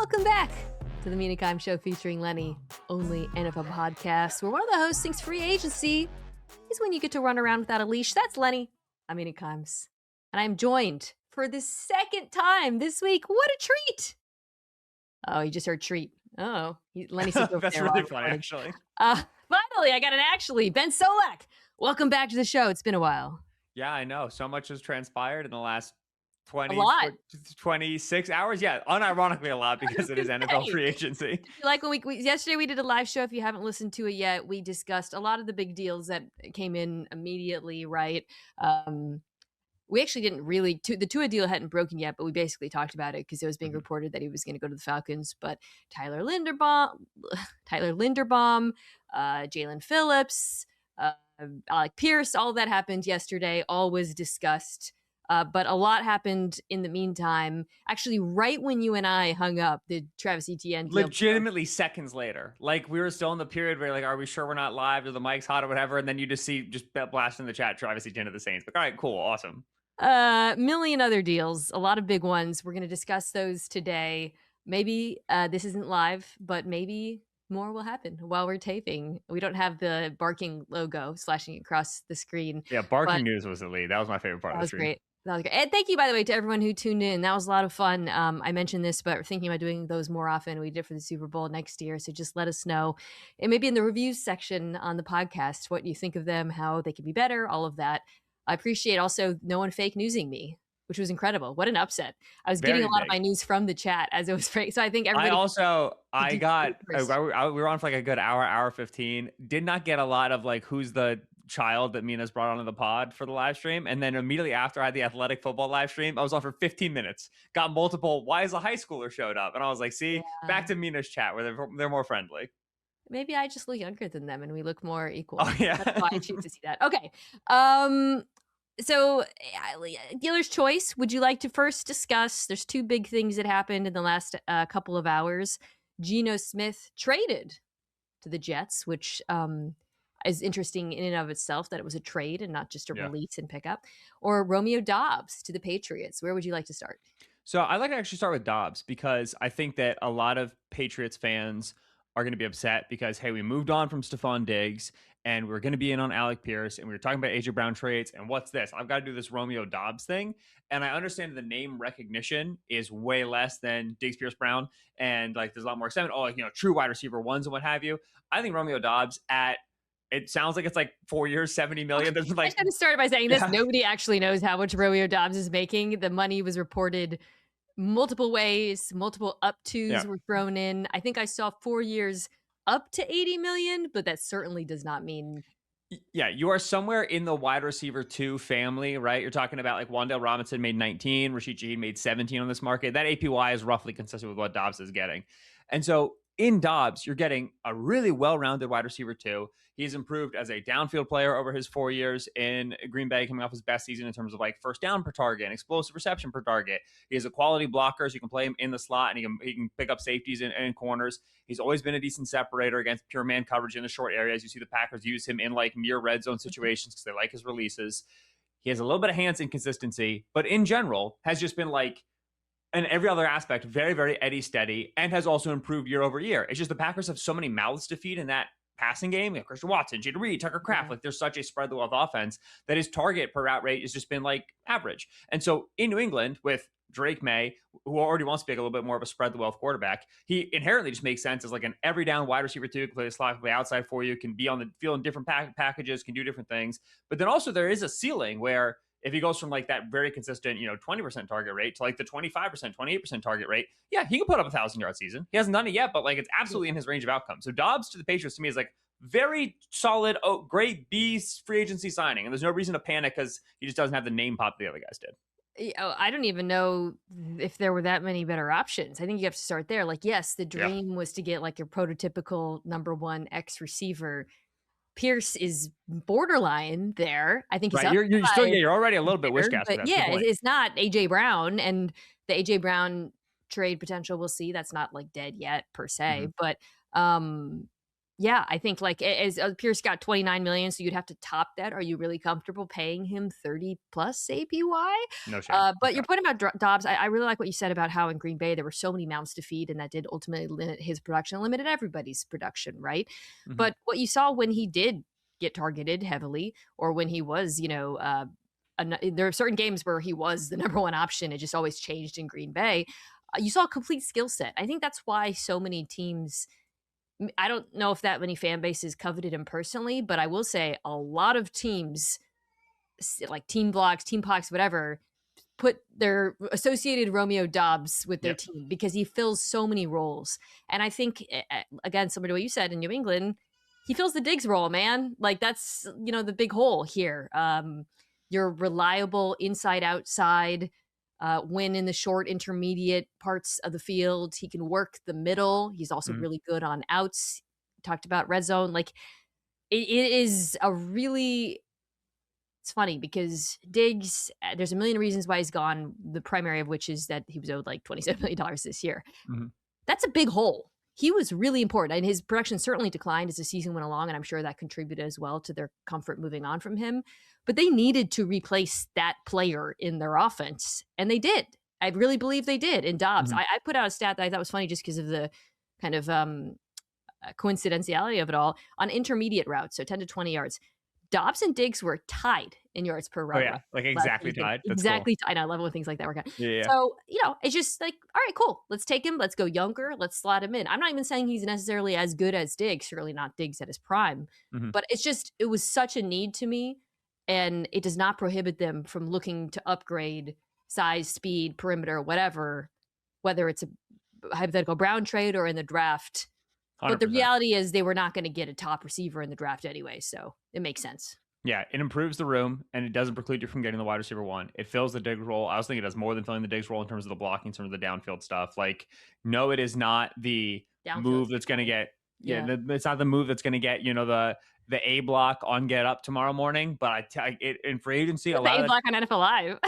Welcome back to the Mina Show featuring Lenny, only NFL podcast, where one of the hosts thinks free agency is when you get to run around without a leash. That's Lenny. I'm Mina Kimes, and I'm joined for the second time this week. What a treat! Oh, you just heard treat. Oh, Lenny said that's really funny, actually. Finally, I got an actually. Ben Solak, welcome back to the show. It's been a while. Yeah, I know. So much has transpired in the last 26 hours. Yeah, unironically a lot because it is NFL free agency. Like when yesterday we did a live show. If you haven't listened to it yet, we discussed a lot of the big deals that came in immediately, right? We actually didn't really, the Tua deal hadn't broken yet, but we basically talked about it because it was being reported that he was going to go to the Falcons. But Tyler Linderbaum, Jalen Phillips, Alec Pierce, all of that happened yesterday. All was discussed. But a lot happened in the meantime. Actually, right when you and I hung up, the Travis Etienne deal. Legitimately seconds later. Like, we were still in the period where, like, are we sure we're not live? Or the mic's hot or whatever? And then you just see, blast in the chat, Travis Etienne to the Saints. Like, all right, cool, awesome. Million other deals, a lot of big ones. We're going to discuss those today. Maybe this isn't live, but maybe more will happen while we're taping. We don't have the barking logo flashing across the screen. Yeah, barking news was the lead. That was my favorite part of the stream. Great. That was great. And thank you, by the way, to everyone who tuned in. That was a lot of fun. I mentioned this, but we're thinking about doing those more often. We did for the Super Bowl next year. So just let us know. And maybe in the reviews section on the podcast, what you think of them, how they can be better, all of that. I appreciate also no one fake newsing me, which was incredible. What an upset. I was getting a lot of my news from the chat as it was fake. So I think everybody. We were on for like a good hour 15. Did not get a lot of like who's the child that Mina's brought onto the pod for the live stream. And then immediately after I had the athletic football live stream, I was on for 15 minutes. Got multiple, why is a high schooler showed up? And I was like, see, back to Mina's chat where they're more friendly. Maybe I just look younger than them and we look more equal. Oh, yeah. That's why I choose to see that. Okay. So dealer's choice, would you like to first discuss, there's two big things that happened in the last couple of hours. Geno Smith traded to the Jets, which is interesting in and of itself that it was a trade and not just a release and pickup. Or Romeo Doubs to the Patriots. Where would you like to start? So I'd like to actually start with Doubs because I think that a lot of Patriots fans are going to be upset because, hey, we moved on from Stephon Diggs and we're going to be in on Alec Pierce and we were talking about AJ Brown trades and what's this? I've got to do this Romeo Doubs thing. And I understand the name recognition is way less than Diggs, Pierce, Brown. And like, there's a lot more excitement. Oh, like, true wide receiver ones and what have you. I think Romeo Doubs it sounds like it's like 4 years, 70 million. There's like, I should have started by saying this. Yeah. Nobody actually knows how much Romeo Doubs is making. The money was reported multiple ways, multiple up-tos were thrown in. I think I saw 4 years up to 80 million, but that certainly does not mean. Yeah, you are somewhere in the wide receiver 2 family, right? You're talking about like Wan'Dale Robinson made 19, Rashid Shaheed made 17 on this market. That APY is roughly consistent with what Doubs is getting. And so in Doubs, you're getting a really well-rounded wide receiver 2. He's improved as a downfield player over his 4 years in Green Bay, coming off his best season in terms of like first down per target and explosive reception per target. He is a quality blocker, so you can play him in the slot and he can pick up safeties and corners. He's always been a decent separator against pure man coverage in the short areas. You see the Packers use him in like near red zone situations because they like his releases. He has a little bit of hands inconsistency, but in general has just been like, in every other aspect, very, very steady, and has also improved year over year. It's just the Packers have so many mouths to feed in that passing game. Christian Watson, Jada Reed, Tucker Kraft. Like, there's such a spread the wealth offense that his target per route rate has just been like average. And so in New England with Drake May, who already wants to be a little bit more of a spread the wealth quarterback, he inherently just makes sense as like an every down wide receiver 2, can play the slot, can play outside for you, can be on the field in different packages, can do different things. But then also there is a ceiling where if he goes from like that very consistent, 20% target rate to like the 25%, 28% target rate, yeah, he can put up 1,000-yard season. He hasn't done it yet, but like it's absolutely in his range of outcomes. So Doubs to the Patriots to me is like very solid, great B free agency signing. And there's no reason to panic because he just doesn't have the name pop the other guys did. I don't even know if there were that many better options. I think you have to start there. Like, yes, the dream was to get like your prototypical number one X receiver. Pierce is borderline there. I think he's right. You're already a little bit wish cast. But yeah, it's not AJ Brown, and the AJ Brown trade potential we'll see. That's not like dead yet per se, but Yeah, I think like as Pierce got 29 million, so you'd have to top that. Are you really comfortable paying him 30 plus APY? No shame. But Yeah. your point about Dobbs, I really like what you said about how in Green Bay there were so many mouths to feed, and that did ultimately limit his production, limited everybody's production, right? Mm-hmm. But what you saw when he did get targeted heavily, or when he was, there are certain games where he was the number one option. It just always changed in Green Bay. You saw a complete skill set. I think that's why so many teams. I don't know if that many fan bases coveted him personally, but I will say a lot of teams, like team blocks, team pox, whatever, put their associated Romeo Doubs with their Yep. team because he fills so many roles. And I think, again, similar to what you said in New England, he fills the Diggs role, man. Like that's, the big hole here. You're reliable inside, outside, win in the short, intermediate parts of the field. He can work the middle. He's also Mm-hmm. really good on outs. Talked about red zone. Like it is a really it's funny because Diggs, there's a million reasons why he's gone. The primary of which is that he was owed like $27 million this year. Mm-hmm. That's a big hole. He was really important, and his production certainly declined as the season went along, and I'm sure that contributed as well to their comfort moving on from him. But they needed to replace that player in their offense, and they did. I really believe they did in Dobbs. Mm-hmm. I put out a stat that I thought was funny just because of the kind of coincidentiality of it all on intermediate routes, so 10 to 20 yards. Dobbs and Diggs were tied in yards per Oh route yeah, like last exactly season. tied. That's cool. Exactly tied. I love when things like that work out. Yeah, yeah. So, it's just like, all right, cool. Let's take him. Let's go younger. Let's slot him in. I'm not even saying he's necessarily as good as Diggs, certainly not Diggs at his prime. Mm-hmm. But it was such a need to me. And it does not prohibit them from looking to upgrade size, speed, perimeter, whatever, whether it's a hypothetical Brown trade or in the draft. But the 100%. reality is they were not going to get a top receiver in the draft anyway. So it makes sense. Yeah, it improves the room, and it doesn't preclude you from getting the wide receiver one. It fills the Diggs role. I was thinking it does more than filling the Diggs role in terms of the blocking, in terms of the downfield stuff. Like, no, it is not the move that's going to get. Yeah, it's not the move that's going to get the A block on get up tomorrow morning. But in free agency, a lot the of A block on NFL Live.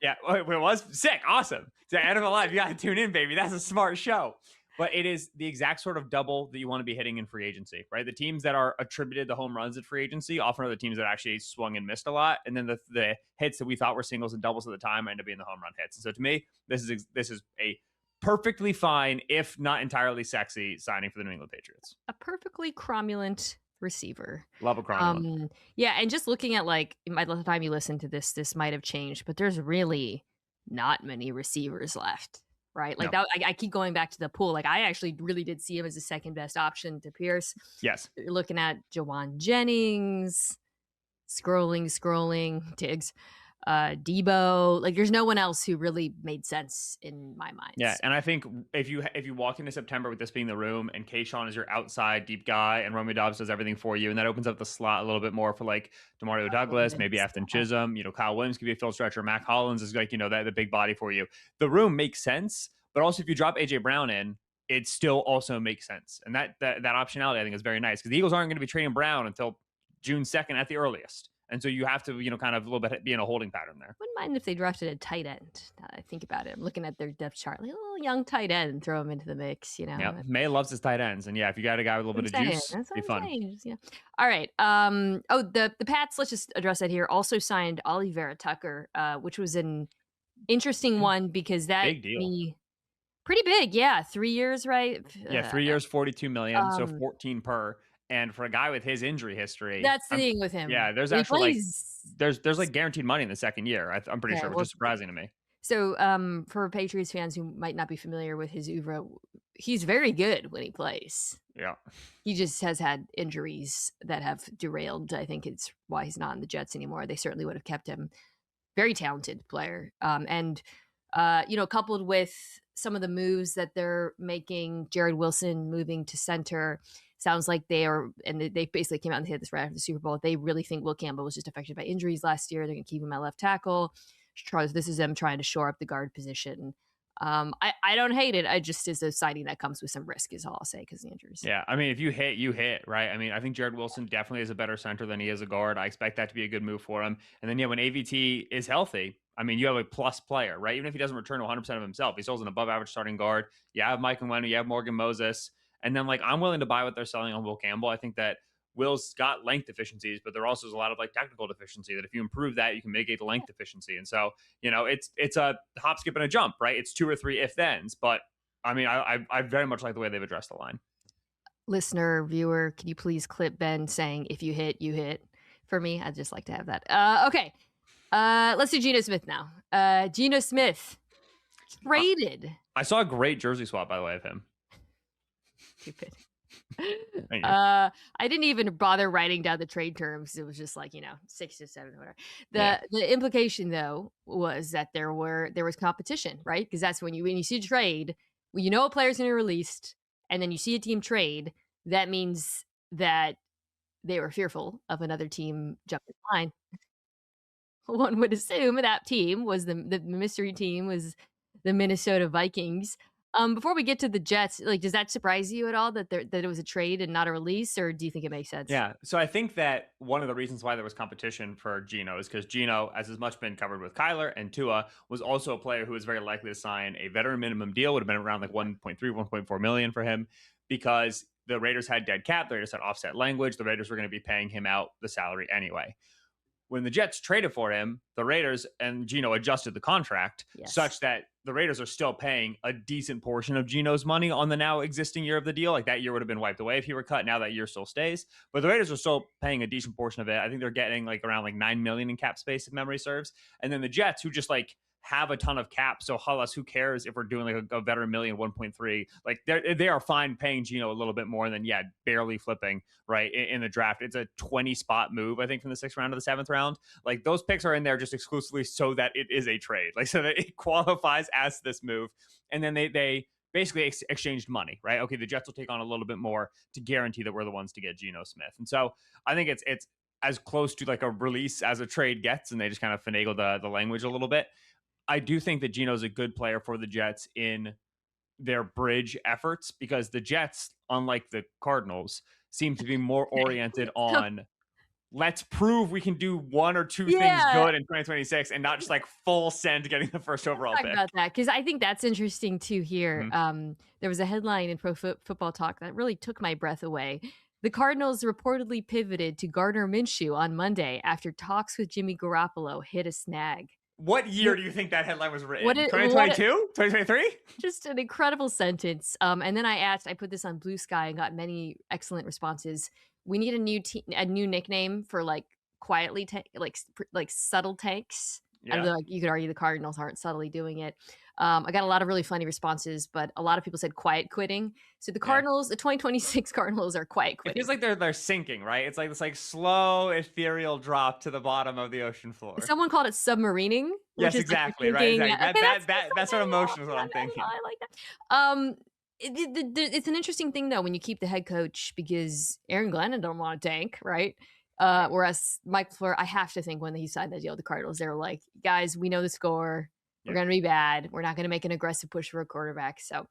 Yeah, it was sick, awesome. So NFL Live, you got to tune in, baby. That's a smart show. But it is the exact sort of double that you want to be hitting in free agency, right? The teams that are attributed the home runs at free agency often are the teams that actually swung and missed a lot. And then the hits that we thought were singles and doubles at the time end up being the home run hits. And so to me, this is a perfectly fine, if not entirely sexy, signing for the New England Patriots. A perfectly cromulent receiver. Love a cromulent. Yeah, and just looking at by the time you listen to this might have changed, but there's really not many receivers left. Right. Like No. that. I keep going back to the pool. Like I actually really did see him as the second best option to Pierce. Yes. You're looking at Jawan Jennings, scrolling, Diggs, Debo. Like there's no one else who really made sense in my mind. Yeah, and I think if you walk into September with this being the room, and Kayshawn is your outside deep guy, and Romeo Doubs does everything for you, and that opens up the slot a little bit more for like Demario Douglas, maybe Afton Chisholm, Kyle Williams could be a field stretcher, Mac Hollins is like that the big body for you. The room makes sense, but also if you drop AJ Brown in, it still also makes sense, and that optionality I think is very nice because the Eagles aren't going to be trading Brown until June 2nd at the earliest. And so you have to, kind of a little bit be in a holding pattern there. Wouldn't mind if they drafted a tight end. Now that I think about it, I'm looking at their depth chart, like a little young tight end, and throw him into the mix. Yeah, May loves his tight ends, and if you got a guy with a little bit of juice, it'd be fun. Yeah. All right. The Pats. Let's just address that here. Also signed Vera-Tucker, which was an interesting one because that big deal. Pretty big, yeah. 3 years, right? Yeah, 3 years, $42 million, so 14 per. And for a guy with his injury history, that's the thing with him. Yeah, there's actually there's like guaranteed money in the second year. I'm pretty sure, which is surprising to me. So, for Patriots fans who might not be familiar with his oeuvre, he's very good when he plays. Yeah, he just has had injuries that have derailed. I think it's why he's not in the Jets anymore. They certainly would have kept him. Very talented player, and coupled with some of the moves that they're making, Jared Wilson moving to center. Sounds like they basically came out and said this right after the Super Bowl. They really think Will Campbell was just affected by injuries last year. They're going to keep him at left tackle. This is them trying to shore up the guard position. I don't hate it. I just is a signing that comes with some risk is all I'll say because of the injuries. Yeah, I mean, if you hit, you hit, right? I mean, I think Jared Wilson definitely is a better center than he is a guard. I expect that to be a good move for him. And then, when AVT is healthy, I mean, you have a plus player, right? Even if he doesn't return to 100% of himself, he's still an above average starting guard. You have Mike Nwenu, you have Morgan Moses. And then like I'm willing to buy what they're selling on Will Campbell. I think that Will's got length deficiencies, but there also is a lot of like technical deficiency that if you improve that, you can mitigate the length deficiency. And so, it's a hop, skip, and a jump, right? It's 2 or 3 if thens, but I mean, I very much like the way they've addressed the line. Listener, viewer, can you please clip Ben saying, if you hit, you hit for me? I'd just like to have that. Okay. Let's do Geno Smith now. Geno Smith traded. I saw a great jersey swap, by the way, of him. Stupid. Thank you. I didn't even bother writing down the trade terms. It was just like, 6 to 7 or whatever. The implication though was that there was competition, right? Because that's when you see a trade, when you know a player's gonna be released, and then you see a team trade, that means that they were fearful of another team jumping the line. One would assume that team was the mystery team was the Minnesota Vikings. Before we get to the Jets, like, does that surprise you at all that it was a trade and not a release, or do you think it makes sense? Yeah. So I think that one of the reasons why there was competition for Geno is because Geno, as has much been covered with Kyler and Tua, was also a player who was very likely to sign a veteran minimum deal, would have been around like 1.3, 1.4 million for him, because the Raiders had dead cap, the Raiders had offset language, the Raiders were going to be paying him out the salary anyway. When the Jets traded for him, the Raiders and Geno adjusted the contract such that the Raiders are still paying a decent portion of Geno's money on the now existing year of the deal. Like that year would have been wiped away if he were cut. Now that year still stays, but the Raiders are still paying a decent portion of it. I think they're getting like around like 9 million in cap space if memory serves. And then the Jets, who just like have a ton of cap, so who cares if we're doing like a veteran million 1.3, like they are fine paying Geno a little bit more than barely flipping right in the draft. It's a 20 spot move, I think, from the 6th round to the 7th round. Like those picks are in there just exclusively so that it is a trade, like so that it qualifies as this move. And then they basically exchanged money, right? Okay, the Jets will take on a little bit more to guarantee that we're the ones to get Geno Smith. And so I think it's as close to like a release as a trade gets, and they just kind of finagle the language a little bit. I do think that Geno's a good player for the Jets in their bridge efforts, because the Jets, unlike the Cardinals, seem to be more oriented on let's prove we can do one or two things good in 2026 and not just like full send getting the first overall pick. About that, because I think that's interesting too here. Mm-hmm. There was a headline in Pro Football Talk that really took my breath away. The Cardinals reportedly pivoted to Gardner Minshew on Monday after talks with Jimmy Garoppolo hit a snag. What year do you think that headline was written? 2022? 2023? Just an incredible sentence. And then I put this on Blue Sky and got many excellent responses. We need a new nickname for like quietly like subtle tanks. Yeah. I don't know, like you could argue the Cardinals aren't subtly doing it. I got a lot of really funny responses, but a lot of people said quiet quitting. So the Cardinals, the 2026 Cardinals are quiet quitting. It feels like they're sinking, right? It's like this like slow, ethereal drop to the bottom of the ocean floor. Someone called it submarining. Yes, exactly. Right. Exactly. That sort of emotion is what I'm thinking. I like that. It's an interesting thing though when you keep the head coach, because Aaron Glennon don't want to tank, right? Whereas Mike LaFleur, I have to think when he signed the deal with the Cardinals, they were like, guys, we know the score. We're going to be bad. We're not going to make an aggressive push for a quarterback. So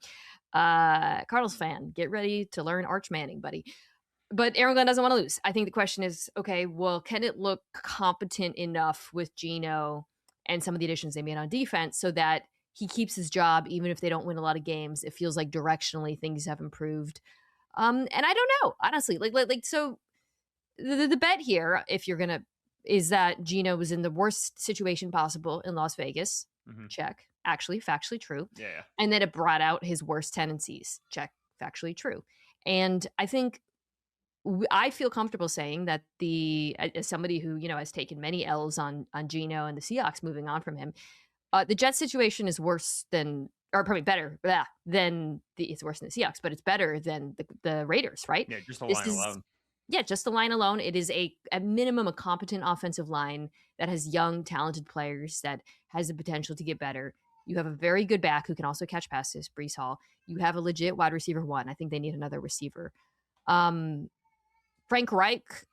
Cardinals fan, get ready to learn Arch Manning, buddy. But Aaron Glenn doesn't want to lose. I think the question is, okay, well, can it look competent enough with Geno and some of the additions they made on defense so that he keeps his job even if they don't win a lot of games? It feels like directionally things have improved. And I don't know, honestly. So the bet here, if you're going to, is that Geno was in the worst situation possible in Las Vegas. Mm-hmm. Check. Actually, factually true. Yeah. And then it brought out his worst tendencies. Check. Factually true. And I think I feel comfortable saying that as somebody who, has taken many L's on Geno and the Seahawks moving on from him, the Jets situation is worse than, or probably better than it's worse than the Seahawks, but it's better than the Raiders, right? Yeah, just the line alone. Yeah, just the line alone. It is at minimum a competent offensive line that has young, talented players that has the potential to get better. You have a very good back who can also catch passes, Breece Hall. You have a legit wide receiver 1. I think they need another receiver. Frank Reich,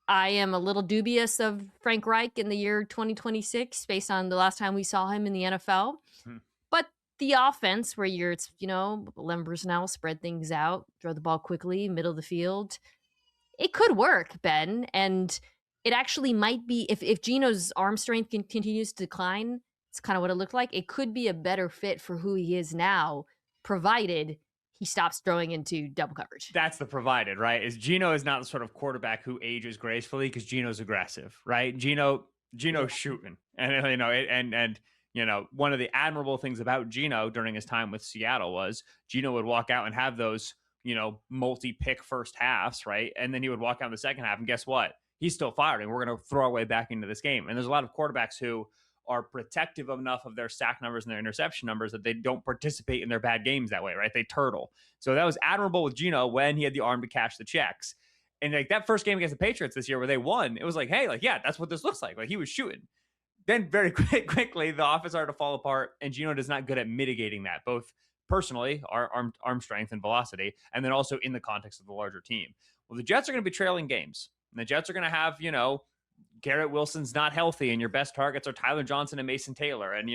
I am a little dubious of Frank Reich in the year 2026 based on the last time we saw him in the NFL. But the offense where you're, Len Brusnell, spread things out, throw the ball quickly, middle of the field, it could work, Ben. And it actually might be, if Geno's arm strength continues to decline, it's kind of what it looked like. It could be a better fit for who he is now, provided he stops throwing into double coverage. That's the provided, right? Is Geno is not the sort of quarterback who ages gracefully because Geno's aggressive, right? Geno's shooting, and one of the admirable things about Geno during his time with Seattle was Geno would walk out and have those multi-pick first halves, right? And then he would walk out in the second half, and guess what? He's still firing. We're going to throw our way back into this game. And there's a lot of quarterbacks who are protective enough of their sack numbers and their interception numbers that they don't participate in their bad games that way, right? They turtle. So that was admirable with Geno when he had the arm to cash the checks. And like that first game against the Patriots this year where they won, it was like, hey, like, yeah, that's what this looks like. Like he was shooting. Then very quickly, the offense started to fall apart, and Geno is not good at mitigating that, both personally, arm strength and velocity, and then also in the context of the larger team. Well, the Jets are going to be trailing games. And the Jets are going to have, Garrett Wilson's not healthy, and your best targets are Tyler Johnson and Mason Taylor. And,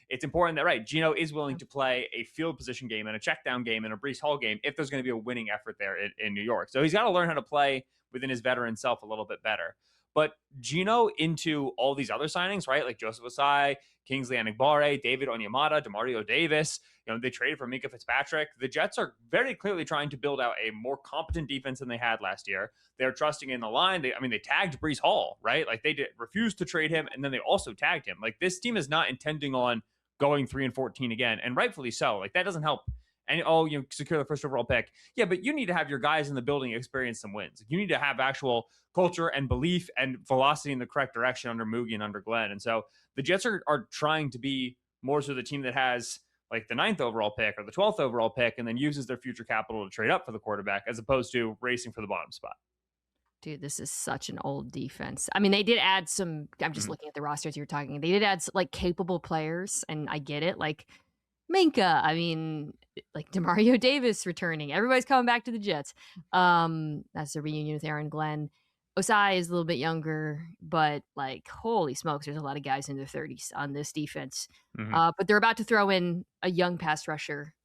it's important that, right, Geno is willing to play a field position game and a check down game and a Breece Hall game if there's going to be a winning effort there in New York. So he's got to learn how to play within his veteran self a little bit better. But Geno into all these other signings, right, like Joseph Ossai, Kingsley Enagbare, David Onyemata, Demario Davis, they traded for Minka Fitzpatrick. The Jets are very clearly trying to build out a more competent defense than they had last year. They're trusting in the line. They tagged Breece Hall, right? Like they refused to trade him, and then they also tagged him. Like this team is not intending on going 3-14 again, and rightfully so. Like that doesn't help. And secure the first overall pick. Yeah, but you need to have your guys in the building experience some wins. You need to have actual culture and belief and velocity in the correct direction under Moogie and under Glenn. And so the Jets are trying to be more so the team that has like the 9th overall pick or the 12th overall pick and then uses their future capital to trade up for the quarterback as opposed to racing for the bottom spot. Dude, this is such an old defense. I mean, they did add some, I'm just looking at the rosters you're talking. They did add like capable players, and I get it. Like Minka, like Demario Davis returning. Everybody's coming back to the Jets. That's a reunion with Aaron Glenn. Ossai is a little bit younger, but like, holy smokes, there's a lot of guys in their 30s on this defense. But they're about to throw in a young pass rusher.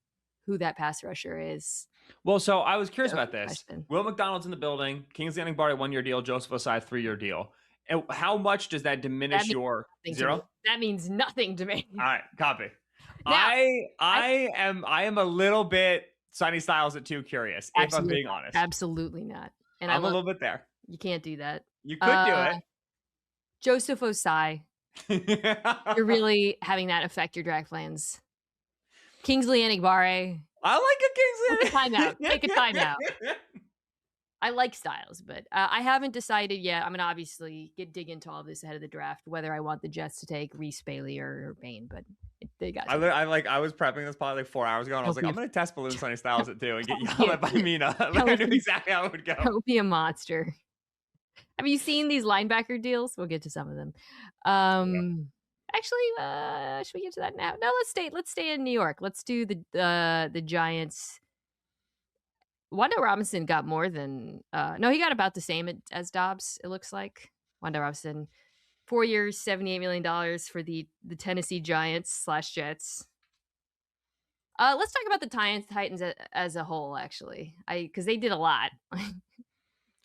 Who that pass rusher is. Well, so I was curious about this. Will McDonald's in the building. Kingsley Enagbare 1-year deal. Joseph Ossai 3-year deal. And how much does that diminish your zero? That means nothing to me. All right, copy. Now, I am a little bit Sonny Styles at 2 curious, if I'm being honest. Absolutely not. And I'm a little bit there. You can't do that. You could do it. Joseph Ossai. You're really having that affect your draft plans. Kingsley Enagbare. I like a Kingsley. Take a timeout. I like Styles, but I haven't decided yet. I'm going to obviously dig into all this ahead of the draft, whether I want the Jets to take Reese Bailey or Bain, but they got I was prepping this probably like 4 hours ago, and I was like, I'm going to test balloon Sonny Styles at 2 and get yelled at by Mina. Like, I knew exactly how it would go. Don't be a monster. Have you seen these linebacker deals? We'll get to some of them. Actually, should we get to that now? No, let's stay in New York. Let's do the Giants. Wan'Dale Robinson got more than no, he got about the same as Doubs, it looks like. Wan'Dale Robinson, 4 years, $78 million for the Tennessee Giants / Jets. Let's talk about the Titans as a whole, actually, because they did a lot.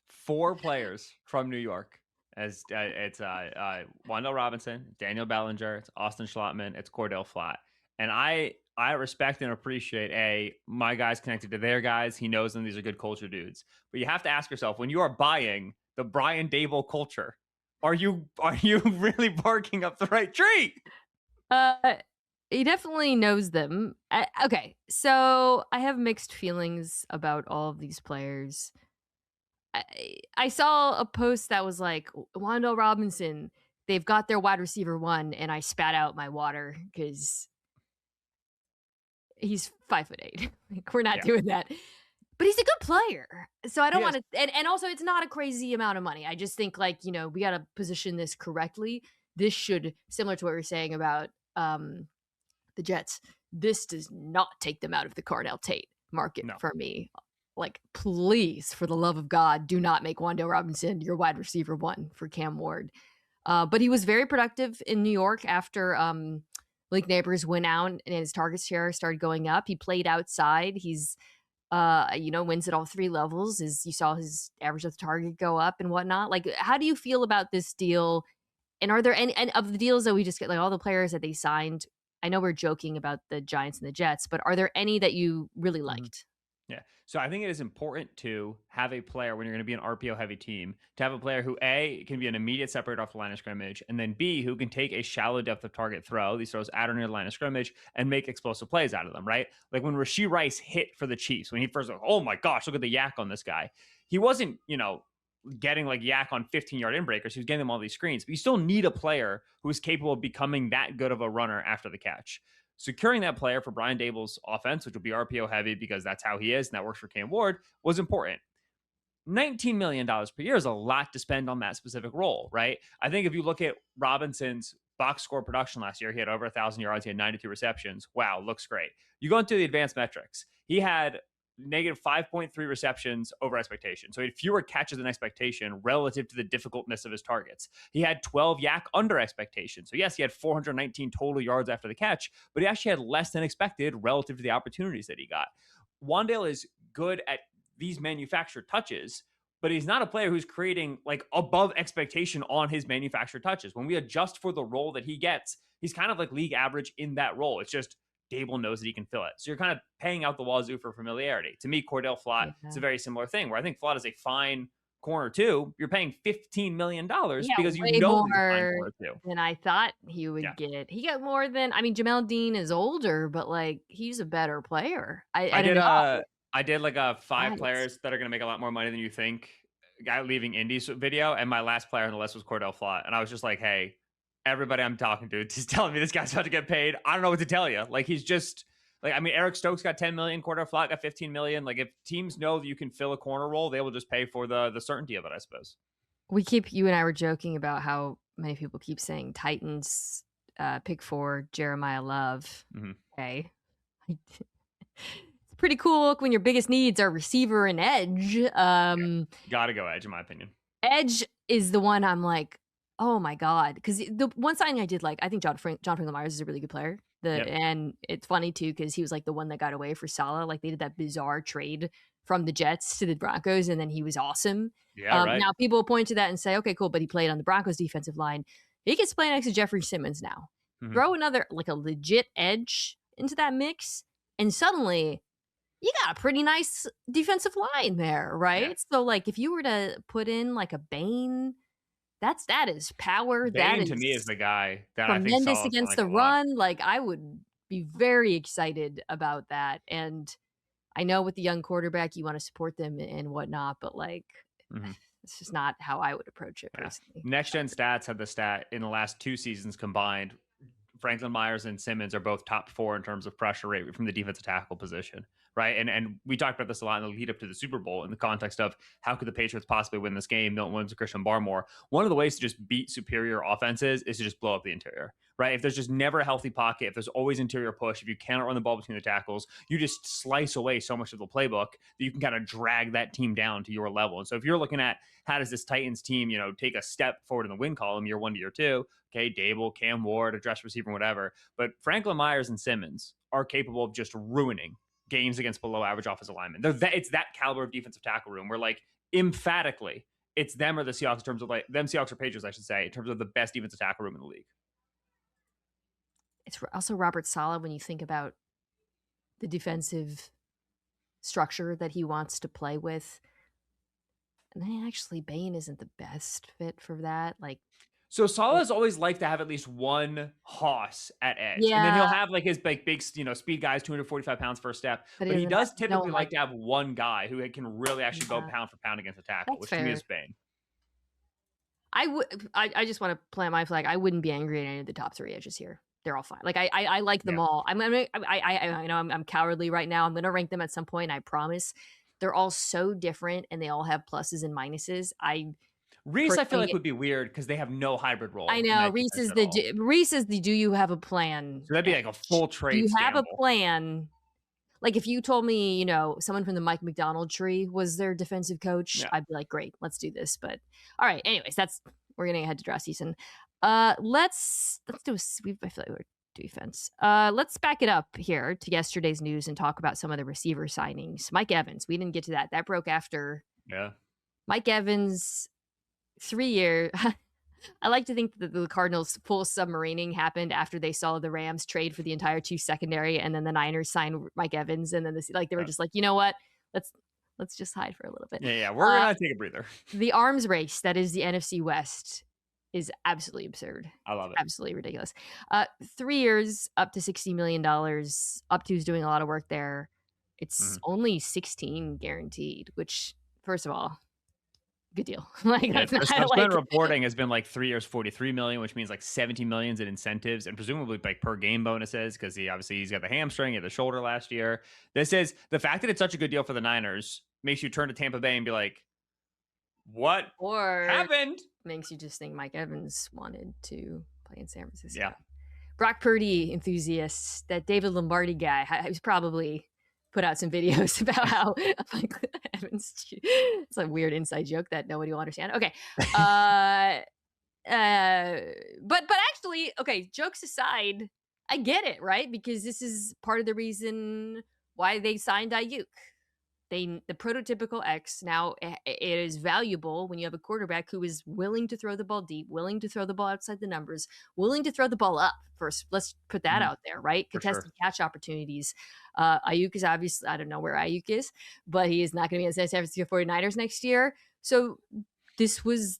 4 players from New York. As it's Wan'Dale Robinson, Daniel Bellinger, it's Austin Schlottman, it's Cordell Flott, and I respect and appreciate my guys connected to their guys. He knows them; these are good culture dudes. But you have to ask yourself, when you are buying the Brian Daboll culture, are you really barking up the right tree? He definitely knows them. Okay, so I have mixed feelings about all of these players. I saw a post that was like, Wan'Dale Robinson, they've got their wide receiver 1, and I spat out my water because he's 5'8". Like, we're not doing that. But he's a good player. So I don't want to, and also it's not a crazy amount of money. I just think we got to position this correctly. This should, similar to what we were saying about the Jets, this does not take them out of the Carnell Tate market for me. Like, please, for the love of God, do not make Wan'Dale Robinson your wide receiver 1 for Cam Ward. But he was very productive in New York after Malik Neighbors went out and his target share started going up. He played outside. He's, wins at all 3 levels. You saw his average of the target go up and whatnot. Like, how do you feel about this deal? And are there any of the deals that we just get, like all the players that they signed? I know we're joking about the Giants and the Jets, but are there any that you really liked? Yeah. So I think it is important to have a player when you're going to be an RPO heavy team to have a player who A can be an immediate separator off the line of scrimmage, and then B who can take a shallow depth of target throw, these throws at or near the line of scrimmage, and make explosive plays out of them, right? Like when Rashid Rice hit for the Chiefs, when he first like, oh my gosh, look at the yak on this guy. He wasn't, getting like yak on 15-yard in breakers. He was getting them all these screens, but you still need a player who is capable of becoming that good of a runner after the catch. Securing that player for Brian Dable's offense, which will be RPO heavy because that's how he is, and that works for Cam Ward, was important. $19 million per year is a lot to spend on that specific role, right? I think if you look at Robinson's box score production last year, he had over 1,000 yards, he had 92 receptions. Wow, looks great. You go into the advanced metrics. He had negative 5.3 receptions over expectation. So he had fewer catches than expectation relative to the difficultness of his targets. He had 12 yak under expectation. So yes, he had 419 total yards after the catch, but he actually had less than expected relative to the opportunities that he got. Wan'Dale is good at these manufactured touches, but he's not a player who's creating like above expectation on his manufactured touches. When we adjust for the role that he gets, he's kind of like league average in that role. It's just Dable knows that he can fill it. So you're kind of paying out the wazoo for familiarity. To me, Cordell Flott, it's a very similar thing where I think Flott is a fine corner too. You're paying $15 million because you know he's a fine corner too. Than I thought he would get. He got more than, Jamel Dean is older, but like he's a better player. I did like a 5 players that are going to make a lot more money than you think guy leaving Indy's video. And my last player on the list was Cordell Flott. And I was just like, hey, everybody I'm talking to is telling me this guy's about to get paid. I don't know what to tell you. Like he's just like, Eric Stokes got 10 million, Cordell Flott got 15 million. Like if teams know that you can fill a corner role, they will just pay for the certainty of it, I suppose. You and I were joking about how many people keep saying Titans pick 4 Jeremiah Love. Mm-hmm. Okay. It's pretty cool when your biggest needs are receiver and edge. Gotta go edge in my opinion. Edge is the one I'm like, oh my God. Because the one signing I did like, I think John Franklin Myers is a really good player. And it's funny too, because he was like the one that got away for Salah. Like they did that bizarre trade from the Jets to the Broncos, and then he was awesome. Yeah, right. Now people point to that and say, okay, cool, but he played on the Broncos defensive line. He gets playing next to Jeffrey Simmons now. Mm-hmm. Throw another, like a legit edge into that mix, and suddenly you got a pretty nice defensive line there, right? Yeah. So like if you were to put in like a Bane, that is power. Bane that is to me is the guy that tremendous I think Salah's against the run. Like I would be very excited about that. And I know with the young quarterback, you want to support them and whatnot, but like it's just not how I would approach it personally. Next Gen Stats had the stat in the last 2 seasons combined. Franklin Myers and Simmons are both top 4 in terms of pressure rate from the defensive tackle position, right? And we talked about this a lot in the lead up to the Super Bowl in the context of how could the Patriots possibly win this game, Milton Williams and Christian Barmore. One of the ways to just beat superior offenses is to just blow up the interior, right? If there's just never a healthy pocket, if there's always interior push, if you cannot run the ball between the tackles, you just slice away so much of the playbook that you can kind of drag that team down to your level. And so if you're looking at how does this Titans team, take a step forward in the win column, year 1 to year 2, okay, Dable, Cam Ward, address receiver, whatever. But Franklin Myers and Simmons are capable of just ruining games against below average offensive linemen. It's that caliber of defensive tackle room where like emphatically it's them or the Seahawks in terms of like them Seahawks or Patriots, I should say, in terms of the best defensive tackle room in the league. It's also Robert Saleh when you think about the defensive structure that he wants to play with. And then actually Bane isn't the best fit for that. Like, so Saleh's always liked to have at least one hoss at edge. Yeah. And then he'll have like his big speed guys, 245 pounds first step. But he does typically like to have one guy who can really actually go pound for pound against a tackle, which to me is Bane. I just want to plant my flag. I wouldn't be angry at any of the top 3 edges here. They're all fine. Like I like them all. I know I'm cowardly right now. I'm going to rank them at some point. I promise. They're all so different and they all have pluses and minuses. Reese, I feel like would be weird because they have no hybrid role. I know Reese is the do you have a plan? So that'd be like a full trade. Do you have a plan? Like if you told me, someone from the Mike McDonald tree was their defensive coach, I'd be like, great, let's do this. But all right, anyways, we're getting ahead to draft season. Let's do I feel like we're defense. Let's back it up here to yesterday's news and talk about some of the receiver signings. Mike Evans, we didn't get to that. That broke after. Yeah. Mike Evans, 3 year. I like to think that the Cardinals' full submarining happened after they saw the Rams trade for the entire 2 secondary, and then the Niners signed Mike Evans, and then they were just like, you know what? let's let's just hide for a little bit. Yeah, we're gonna take a breather. The arms race that is the NFC West is absolutely absurd. I It's love it. absolutely ridiculous. 3 years, up to $60 million. Up to is doing a lot of work there. It's Mhm. only 16 guaranteed, which, first of all, good deal. Like, Yeah, that's the not subsequent like reporting has been like 3 years, 43 million, which means like 17 millions in incentives and presumably like per game bonuses because he's got the hamstring, he had the shoulder last year. This is the fact that it's such a good deal for the Niners makes you turn to Tampa Bay and be like, what or happened? makes you just think Mike Evans wanted to play in San Yeah. Francisco. Brock Purdy enthusiasts, that David Lombardi guy, he's probably put out some videos about how Mike Evans. It's a weird inside joke that nobody will understand. Okay, but actually, okay. Jokes aside, I get it, right? Because this is part of the reason why they signed Ayuk. The prototypical X. Now it is valuable when you have a quarterback who is willing to throw the ball deep, willing to throw the ball outside the numbers, willing to throw the ball up first. Let's put that Mhm. out there, right? For sure. Contested catch opportunities. Ayuk is obviously, I don't know where Ayuk is, but he is not going to be in the San Francisco 49ers next year. So this was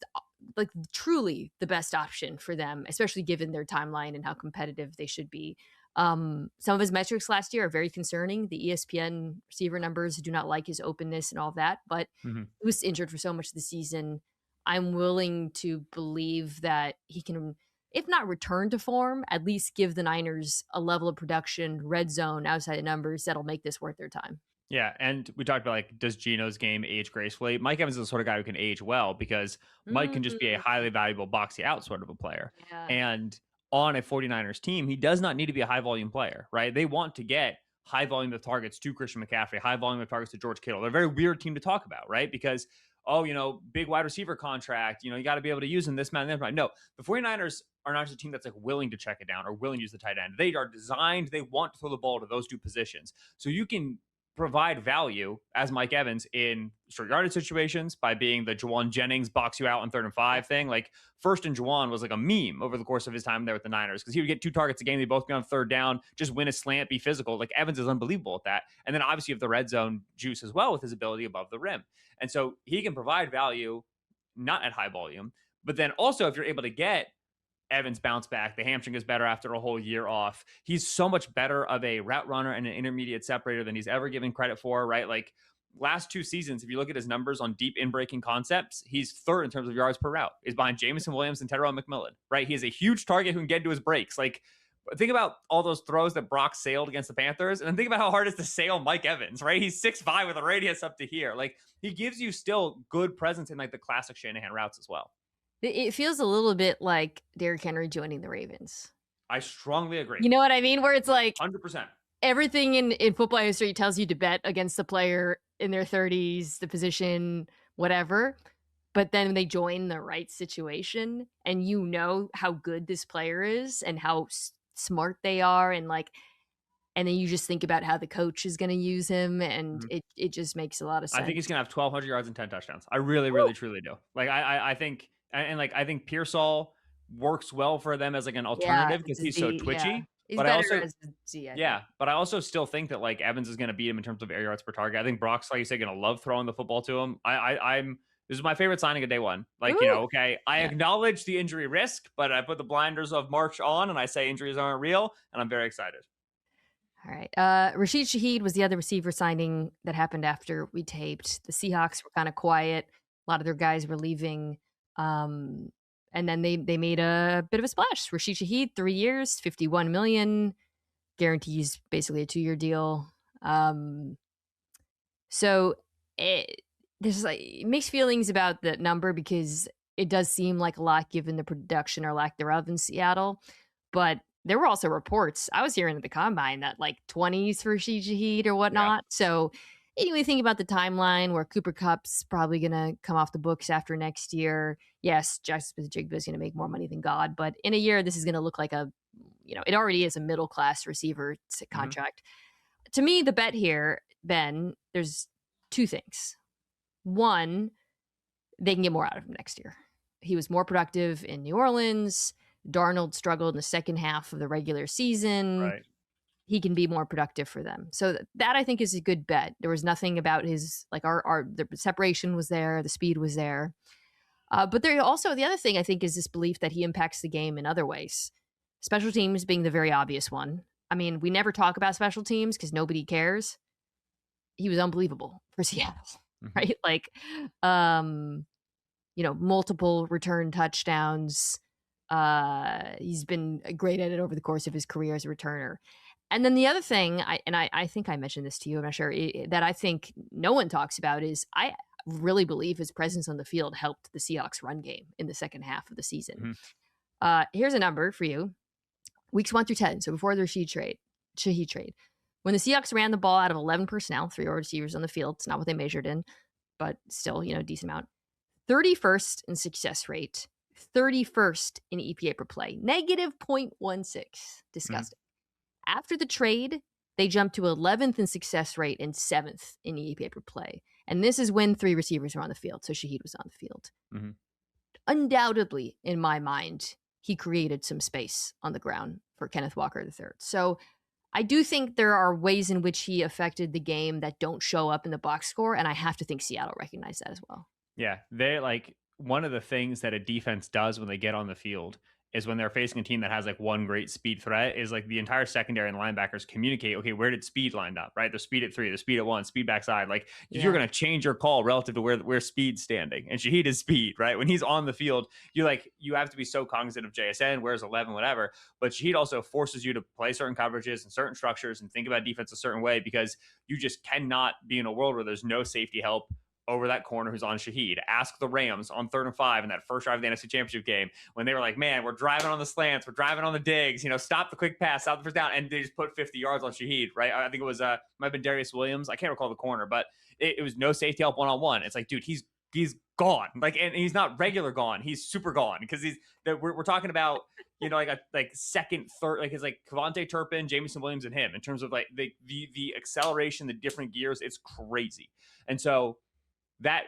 like truly the best option for them, especially given their timeline and how competitive they should be. Some of his metrics last year are very concerning. The ESPN receiver numbers do not like his openness and all of that, but Mhm. he was injured for so much of the season. I'm willing to believe that he can, if not return to form, at least give the Niners a level of production, red zone, outside the numbers that'll make this worth their time. Yeah, and we talked about like, does Geno's game age gracefully? Mike Evans is the sort of guy who can age well because Mike can just be a Mm, highly valuable boxy out sort of a player. yeah. And on a 49ers team, he does not need to be a high volume player, right? They want to get high volume of targets to Christian McCaffrey, high volume of targets to George Kittle. They're a very weird team to talk about, right? Because, oh, big wide receiver contract, you got to be able to use him this, man, that. No, the 49ers are not just a team that's like willing to check it down or willing to use the tight end. They are designed, they want to throw the ball to those two positions. So you can provide value as Mike Evans in short yardage situations by being the Juwan Jennings box you out on 3rd and 5 thing. Like first and Juwan was like a meme over the course of his time there with the Niners because he would get 2 targets a game. They both be on 3rd down, just win a slant, be physical. Like Evans is unbelievable at that. And then obviously you have the red zone juice as well with his ability above the rim. And so he can provide value not at high volume, but then also if you're able to get Evans bounce back. The hamstring is better after a whole year off. He's so much better of a route runner and an intermediate separator than he's ever given credit for, right? Like last 2 seasons, if you look at his numbers on deep in breaking concepts, he's 3rd in terms of yards per route. He's behind Jameson Williams and Tyrell McMillan, right? He is a huge target who can get to his breaks. Like think about all those throws that Brock sailed against the Panthers, and then think about how hard it is to sail Mike Evans, right? He's 6'5" with a radius up to here. Like he gives you still good presence in like the classic Shanahan routes as well. It feels a little bit like Derrick Henry joining the Ravens. I strongly agree. You know what I mean? Where it's like 100%. everything in football history tells you to bet against the player in their 30s, the position, whatever. But then they join the right situation and you know how good this player is and how smart they are and then you just think about how the coach is going to use him and Mhm. it just makes a lot of I think sense. he's gonna have 1,200 yards and 10 touchdowns. I really, Woo! really, truly do. Like I think, and like I think Pearsall works well for them as like an Yeah, alternative it's because a he's so Z, yeah. twitchy. He's But I better also, as a Z, I think. yeah, but I also still think that like Evans is gonna beat him in terms of air yards per target. I think Brock's like you said gonna love throwing the football to him. I'm this is my favorite signing of day one. Like Ooh, okay, I yeah. acknowledge the injury risk, but I put the blinders of March on and I say injuries aren't real, and I'm very excited. All right. Rashid Shaheed was the other receiver signing that happened after we taped. The Seahawks were kind of quiet. A lot of their guys were leaving. Um, and then they made a bit of a splash. Rashid Shaheed, 3 years, 51 million, guarantees basically a 2-year deal. So it, there's like mixed feelings about the number because it does seem like a lot given the production or lack thereof in Seattle. But there were also reports I was hearing at the combine that like 20s for Rashid Shaheed or Yeah. whatnot. So anyway, think about the timeline where Cooper Cup's probably going to come off the books after next year. Yes, Jackson Smith-Jigba is going to make more money than God, but in a year, this is going to look like it already is a middle class receiver Mhm. contract. To me, the bet here, Ben, there's 2 things. One, they can get more out of him next year. He was more productive in New Orleans. Darnold struggled in the second half of the regular season. Right. he can be more productive for them. So that I think is a good bet. There was nothing about his like our the separation was there, the speed was there. But there also the other thing I think is this belief that he impacts the game in other ways. Special teams being the very obvious one. I mean, we never talk about special teams because nobody cares. He was unbelievable for Seattle, right? Like, multiple return touchdowns. He's been great at it over the course of his career as a returner. And then the other thing, I think I mentioned this to you, I'm not sure, that I think no one talks about is I really believe his presence on the field helped the Seahawks run game in the second half of the season. Here's a number for you. Weeks 1 through 10, so before the Shaheed trade. When the Seahawks ran the ball out of 11 personnel, 3 receivers on the field, it's not what they measured in, but still, decent amount. 31st in success rate, 31st in EPA per play, negative 0.16. Disgusting. After the trade, they jumped to 11th in success rate and 7th in EPA per play. And this is when 3 receivers were on the field, so Shaheed was on the field. Undoubtedly, in my mind, he created some space on the ground for Kenneth Walker III. So I do think there are ways in which he affected the game that don't show up in the box score, and I have to think Seattle recognized that as well. Yeah, they like one of the things that a defense does when they get on the field is when they're facing a team that has like one great speed threat is like the entire secondary and linebackers communicate, okay, where did speed lined up, right? The speed at 3, the speed at 1, speed backside. Like you're going to change your call relative to where speed's standing. And Shaheed is speed, right? When he's on the field, you have to be so cognizant of JSN, where's 11, whatever. But Shaheed also forces you to play certain coverages and certain structures and think about defense a certain way because you just cannot be in a world where there's no safety help over that corner who's on Shaheed. Ask the Rams on 3rd and 5 in that first drive of the NFC Championship game when they were like, man, we're driving on the slants, we're driving on the digs, stop the quick pass, stop the first down, and they just put 50 yards on Shaheed, right? I think it was might have been Darius Williams. I can't recall the corner, but it was no safety help one-on-one. It's like, dude, he's gone. Like, and he's not regular gone. He's super gone because we're talking about, like second, third, like it's like Kevontae Turpin, Jamison Williams, and him in terms of like the acceleration, the different gears. It's crazy. And so that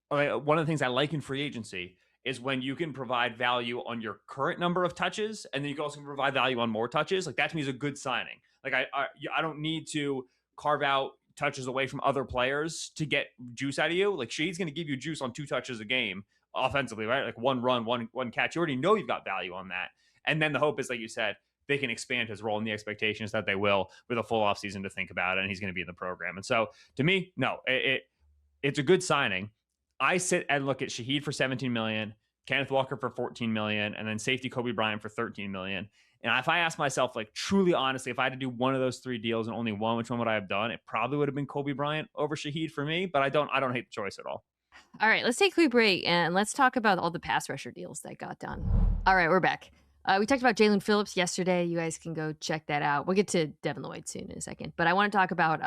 one of the things I like in free agency is when you can provide value on your current number of touches, and then you can also provide value on more touches. Like that to me is a good signing. Like I don't need to carve out touches away from other players to get juice out of you. Like Shaheed's going to give you juice on 2 touches a game offensively, right? Like 1 run, one catch. You already know you've got value on that. And then the hope is, like you said, they can expand his role, and the expectation is that they will with a full offseason to think about it, and he's going to be in the program. And so to me, no, it's a good signing. I sit and look at Shaheed for $17 million, Kenneth Walker for $14 million, and then safety Kobe Bryant for $13 million. And if I ask myself, like truly honestly, if I had to do one of those 3 deals and only one, which one would I have done? It probably would have been Kobe Bryant over Shaheed for me, but I don't hate the choice at all. All right, let's take a quick break and let's talk about all the pass rusher deals that got done. All right, we're back. We talked about Jalen Phillips yesterday. You guys can go check that out. We'll get to Devin Lloyd soon in a second, but I want to talk about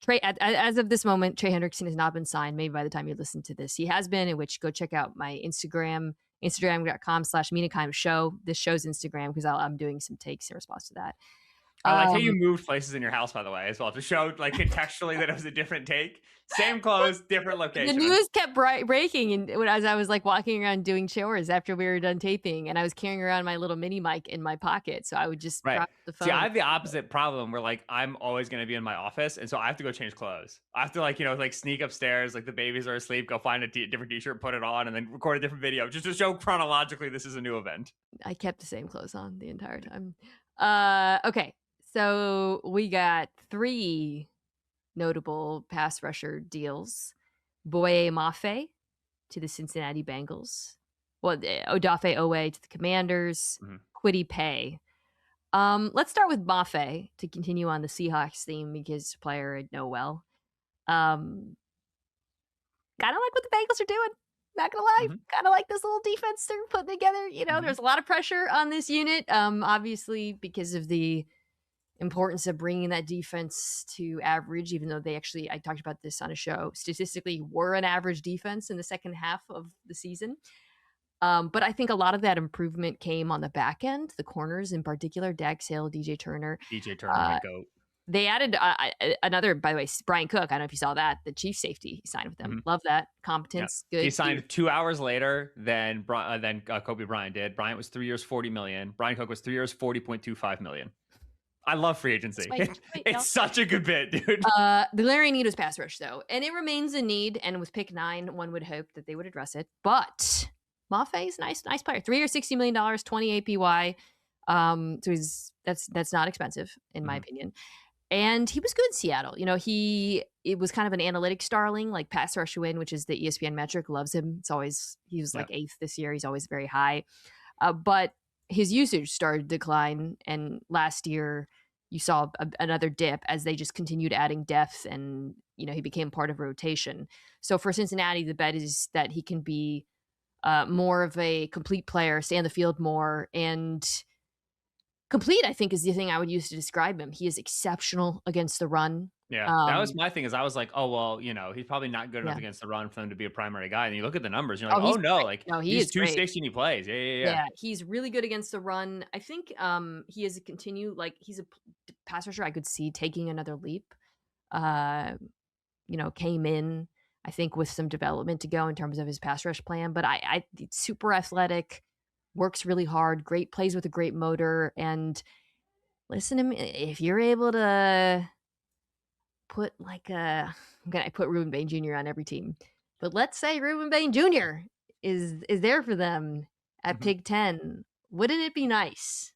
Trey, as of this moment, Trey Hendrickson has not been signed. Maybe by the time you listen to this, he has been, in which go check out my Instagram.com/MinaKime show. This show's Instagram because I'm doing some takes in response to that. I like how you moved places in your house, by the way, as well, to show like contextually that it was a different take. Same clothes, different location. The news kept breaking, and as I was like walking around doing chores after we were done taping, and I was carrying around my little mini mic in my pocket, so I would just drop the phone. See, I have the opposite problem where like I'm always going to be in my office, and so I have to go change clothes. I have to like sneak upstairs, like the babies are asleep, go find a different t-shirt, put it on, and then record a different video just to show chronologically this is a new event. I kept the same clothes on the entire time. Okay. So we got 3 notable pass rusher deals. Boye Mafe to the Cincinnati Bengals. Well, Odafe Owe to the Commanders. Kwity Paye. Let's start with Mafe to continue on the Seahawks theme because it's a player I know well. Kind of like what the Bengals are doing. Not gonna lie, kind of like this little defense they're putting together. There's a lot of pressure on this unit. Obviously because of the importance of bringing that defense to average, even though they actually, I talked about this on a show, statistically were an average defense in the second half of the season. But I think a lot of that improvement came on the back end, the corners in particular, Dax Hill, DJ Turner, my goat. They added another, by the way, Brian Cook. I don't know if you saw that, the chief safety. He signed with them. Love that. Competence. Yeah. Good. He signed 2 hours later than Kobe Bryant did. Bryant was 3 years, $40 million. Brian Cook was 3 years, $40.25 million. I love free agency. It's such a good bit, dude. The glaring need was pass rush, though, and it remains a need. And with pick 9, one would hope that they would address it. But Mafe is nice player. 3 years, $60 million, 20 APY. So that's not expensive in my opinion. And he was good in Seattle. You know, it was kind of an analytics darling, like pass rush win, which is the ESPN metric, loves him. He was like 8th this year. He's always very high. But his usage started to decline. And last year you saw another dip as they just continued adding depth and, you know, he became part of rotation. So for Cincinnati, the bet is that he can be more of a complete player, stay on the field more, and complete, I think, is the thing I would use to describe him. He is exceptional against the run. Yeah, that was my thing. Is I was like, oh well, you know, he's probably not good enough against the run for them to be a primary guy. And you look at the numbers, you're like, oh no, great. like no, he's 260 and he plays. Yeah. He's really good against the run. I think he is he's a pass rusher I could see taking another leap. You know, came in, I think, with some development to go in terms of his pass rush plan. But I super athletic, works really hard, great plays with a great motor. And listen to me, if you're able to put I put Ruben Bain Jr. on every team, but let's say Ruben Bain Jr. is there for them at pick 10, wouldn't it be nice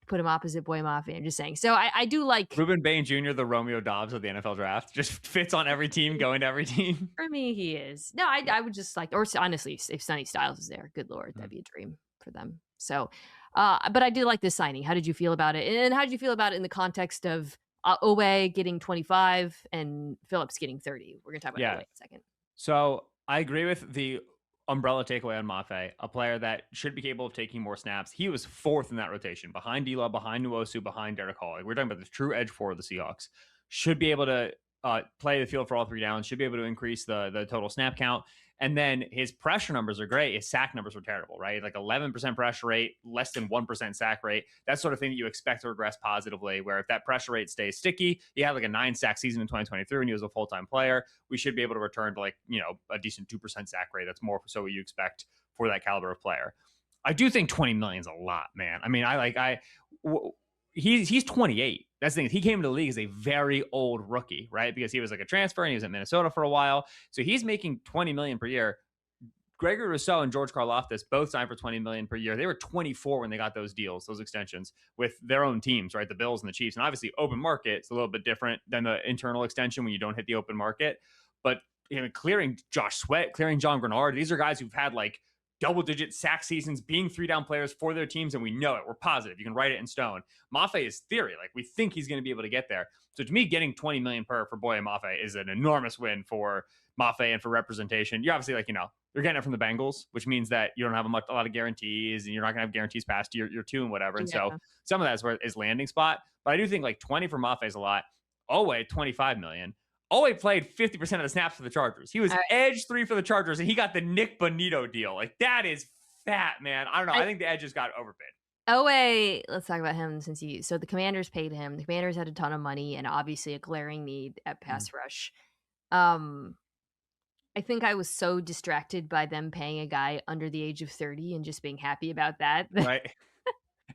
to put him opposite Boy Mafia? I'm just saying. So I do like Ruben Bain Jr., the Romeo Doubs of the NFL draft, just fits on every team, going to every team. For me, he is. No, I would just like, or honestly, if Sonny Styles is there, good Lord, that'd be a dream for them. So, but I did like this signing. How did you feel about it? And how did you feel about it in the context of Owe getting 25 and Phillips getting 30? We're going to talk about Owe in a second. So I agree with the umbrella takeaway on Mafe, a player that should be capable of taking more snaps. He was 4th in that rotation, behind D-Law, behind Nwosu, behind Derek Hall. We're talking about the true edge 4 of the Seahawks. Should be able to play the field for all 3 downs, should be able to increase the total snap count. And then his pressure numbers are great. His sack numbers were terrible, right? Like 11% pressure rate, less than 1% sack rate. That sort of thing that you expect to regress positively, where if that pressure rate stays sticky, he had like a 9 sack season in 2023 when he was a full-time player. We should be able to return to a decent 2% sack rate. That's more so what you expect for that caliber of player. I do think 20 million is a lot, man. I mean, he's 28. That's the thing. He came into the league as a very old rookie, right? Because he was like a transfer and he was at Minnesota for a while. So he's making 20 million per year. Gregory Rousseau and George Karlaftis both signed for 20 million per year. They were 24 when they got those deals, those extensions with their own teams, right? The Bills and the Chiefs. And obviously open market is a little bit different than the internal extension when you don't hit the open market. But clearing Josh Sweat, clearing John Grenard, these are guys who've had like double-digit sack seasons, being 3-down players for their teams, and we know it. We're positive. You can write it in stone. Mafe is theory. Like, we think he's going to be able to get there. So to me, getting 20 million per for Boye Mafe is an enormous win for Mafe and for representation. You're obviously you're getting it from the Bengals, which means that you don't have a lot of guarantees, and you're not going to have guarantees past your 2 and whatever. And so some of that is where his landing spot. But I do think like 20 for Mafe is a lot. Owe, 25 million. Owe played 50% of the snaps for the Chargers. He was edge 3 for the Chargers, and he got the Nick Bonito deal. Like, that is fat, man. I don't know. I think the edges got overbid. Owe, let's talk about him so the Commanders paid him. The Commanders had a ton of money and obviously a glaring need at pass rush. I think I was so distracted by them paying a guy under the age of 30 and just being happy about that. Right.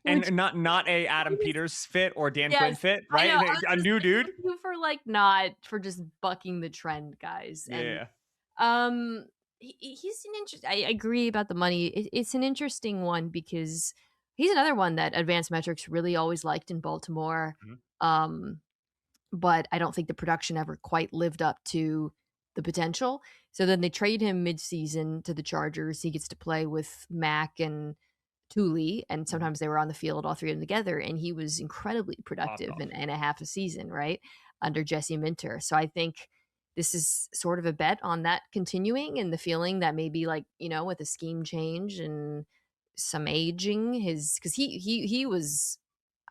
And not a Adam Peters fit or Dan Quinn fit, right? A new dude for just bucking the trend, guys. Yeah. And, he's an interesting. I agree about the money. It's an interesting one because he's another one that Advanced Metrics really always liked in Baltimore. But I don't think the production ever quite lived up to the potential. So then they trade him midseason to the Chargers. He gets to play with Mack and Thule, and sometimes they were on the field, all 3 of them together, and he was incredibly productive in a half a season, right, under Jesse Minter. So I think this is sort of a bet on that continuing, and the feeling that maybe with a scheme change and some aging, because he was,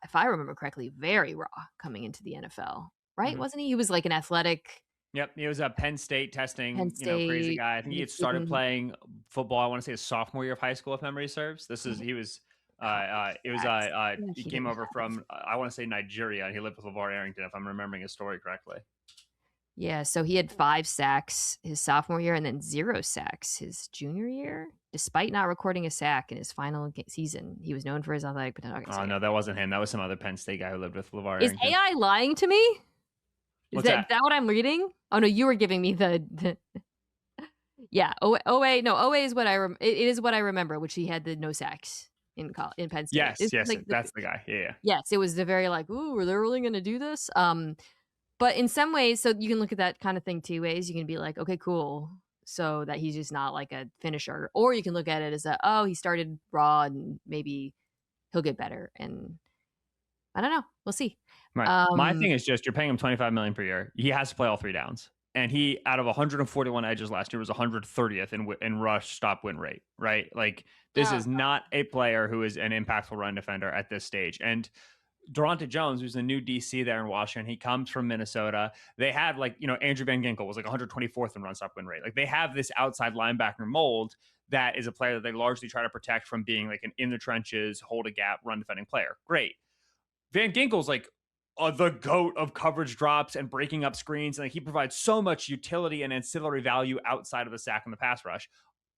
if I remember correctly, very raw coming into the NFL, right? Wasn't he? He was like an athletic. Yep, he was a Penn State testing, crazy guy. I think he had started playing football, I want to say his sophomore year of high school, if memory serves. He came over from, I want to say Nigeria, and he lived with LeVar Arrington, if I'm remembering his story correctly. Yeah, so he had 5 sacks his sophomore year and then 0 sacks his junior year. Despite not recording a sack in his final season, he was known for his athletic potential. Okay, so Oh yeah. no, that wasn't him. That was some other Penn State guy who lived with LeVar Is Arrington. AI lying to me? What's that? Is that what I'm reading? Oh no, you were giving me the yeah. OA is what it is what I remember, which he had the no sacks in Penn State. Yes, It's yes, like that's the guy. Yeah. yes, it was the very like, ooh, are they really gonna do this? But in some ways, so you can look at that kind of thing 2 ways. You can be like, okay, cool. So that he's just not like a finisher. Or you can look at it as oh, he started raw and maybe he'll get better. And I don't know. We'll see. Right. My Um, thing is just you're paying him $25 million per year. He has to play all 3 downs. And he, out of 141 edges last year, was 130th in rush stop win rate. Right. Like this oh, is not a player who is an impactful run defender at this stage. And Durante Jones, who's the new DC there in Washington, he comes from Minnesota. They had Andrew Van Ginkel was like 124th in run stop win rate. Like they have this outside linebacker mold that is a player that they largely try to protect from being like an in the trenches, hold a gap, run defending player. Great. Van Ginkel's like the goat of coverage drops and breaking up screens. And like he provides so much utility and ancillary value outside of the sack and the pass rush.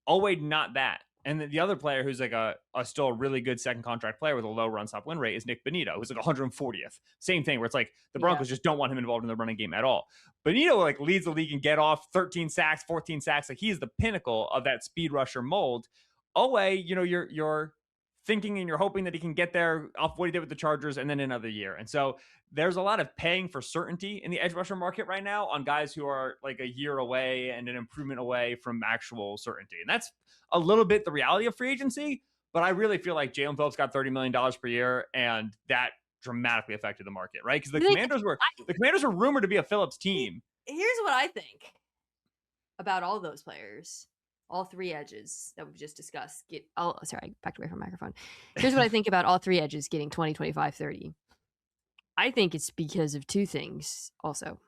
Oh, wait, not that. And the other player who's like a still a really good second contract player with a low run stop win rate is Nick Bonito, who's like 140th. Same thing where it's like the yeah. Broncos just don't want him involved in the running game at all. Bonito like leads the league in get off, 13 sacks, 14 sacks. Like he's the pinnacle of that speed rusher mold. Owe, you're thinking and you're hoping that he can get there off what he did with the Chargers and then another year. And so there's a lot of paying for certainty in the edge rusher market right now on guys who are like a year away and an improvement away from actual certainty. And that's a little bit the reality of free agency. But I really feel like Jalen Phillips got $30 million per year, and that dramatically affected the market, right? Because the Commanders were rumored to be a Phillips team. Here's what I think about all those players. All 3 edges that we've just discussed sorry, I backed away from the microphone. Here's what I think about all 3 edges getting 20, 25, 30. I think it's because of 2 things also.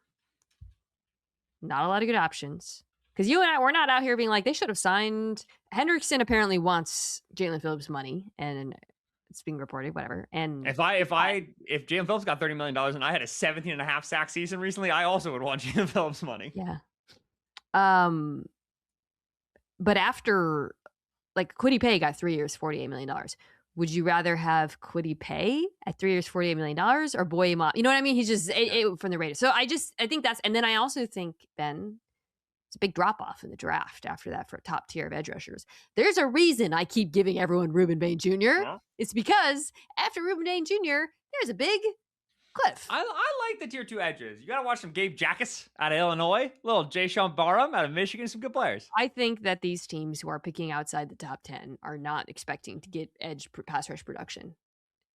Not a lot of good options. Because you and I, we're not out here being like, they should have signed. Hendrickson apparently wants Jalen Phillips money, and it's being reported, whatever. And if Jalen Phillips got $30 million and I had a 17 and a half sack season recently, I also would want Jalen Phillips money. Yeah. But after, like, Kwity Paye got 3 years, $48 million. Would you rather have Kwity Paye at 3 years, $48 million or Boye Ma? You know what I mean? He's just from the Raiders. So I think that's, and then I also think, Ben, it's a big drop off in the draft after that for a top tier of edge rushers. There's a reason I keep giving everyone Ruben Bain Jr. Yeah. It's because after Ruben Bain Jr., there's a big cliff. I like the tier 2 edges. You got to watch some Gabe Jackas out of Illinois, little Jay Sean Barham out of Michigan, some good players. I think that these teams who are picking outside the top 10 are not expecting to get edge pass rush production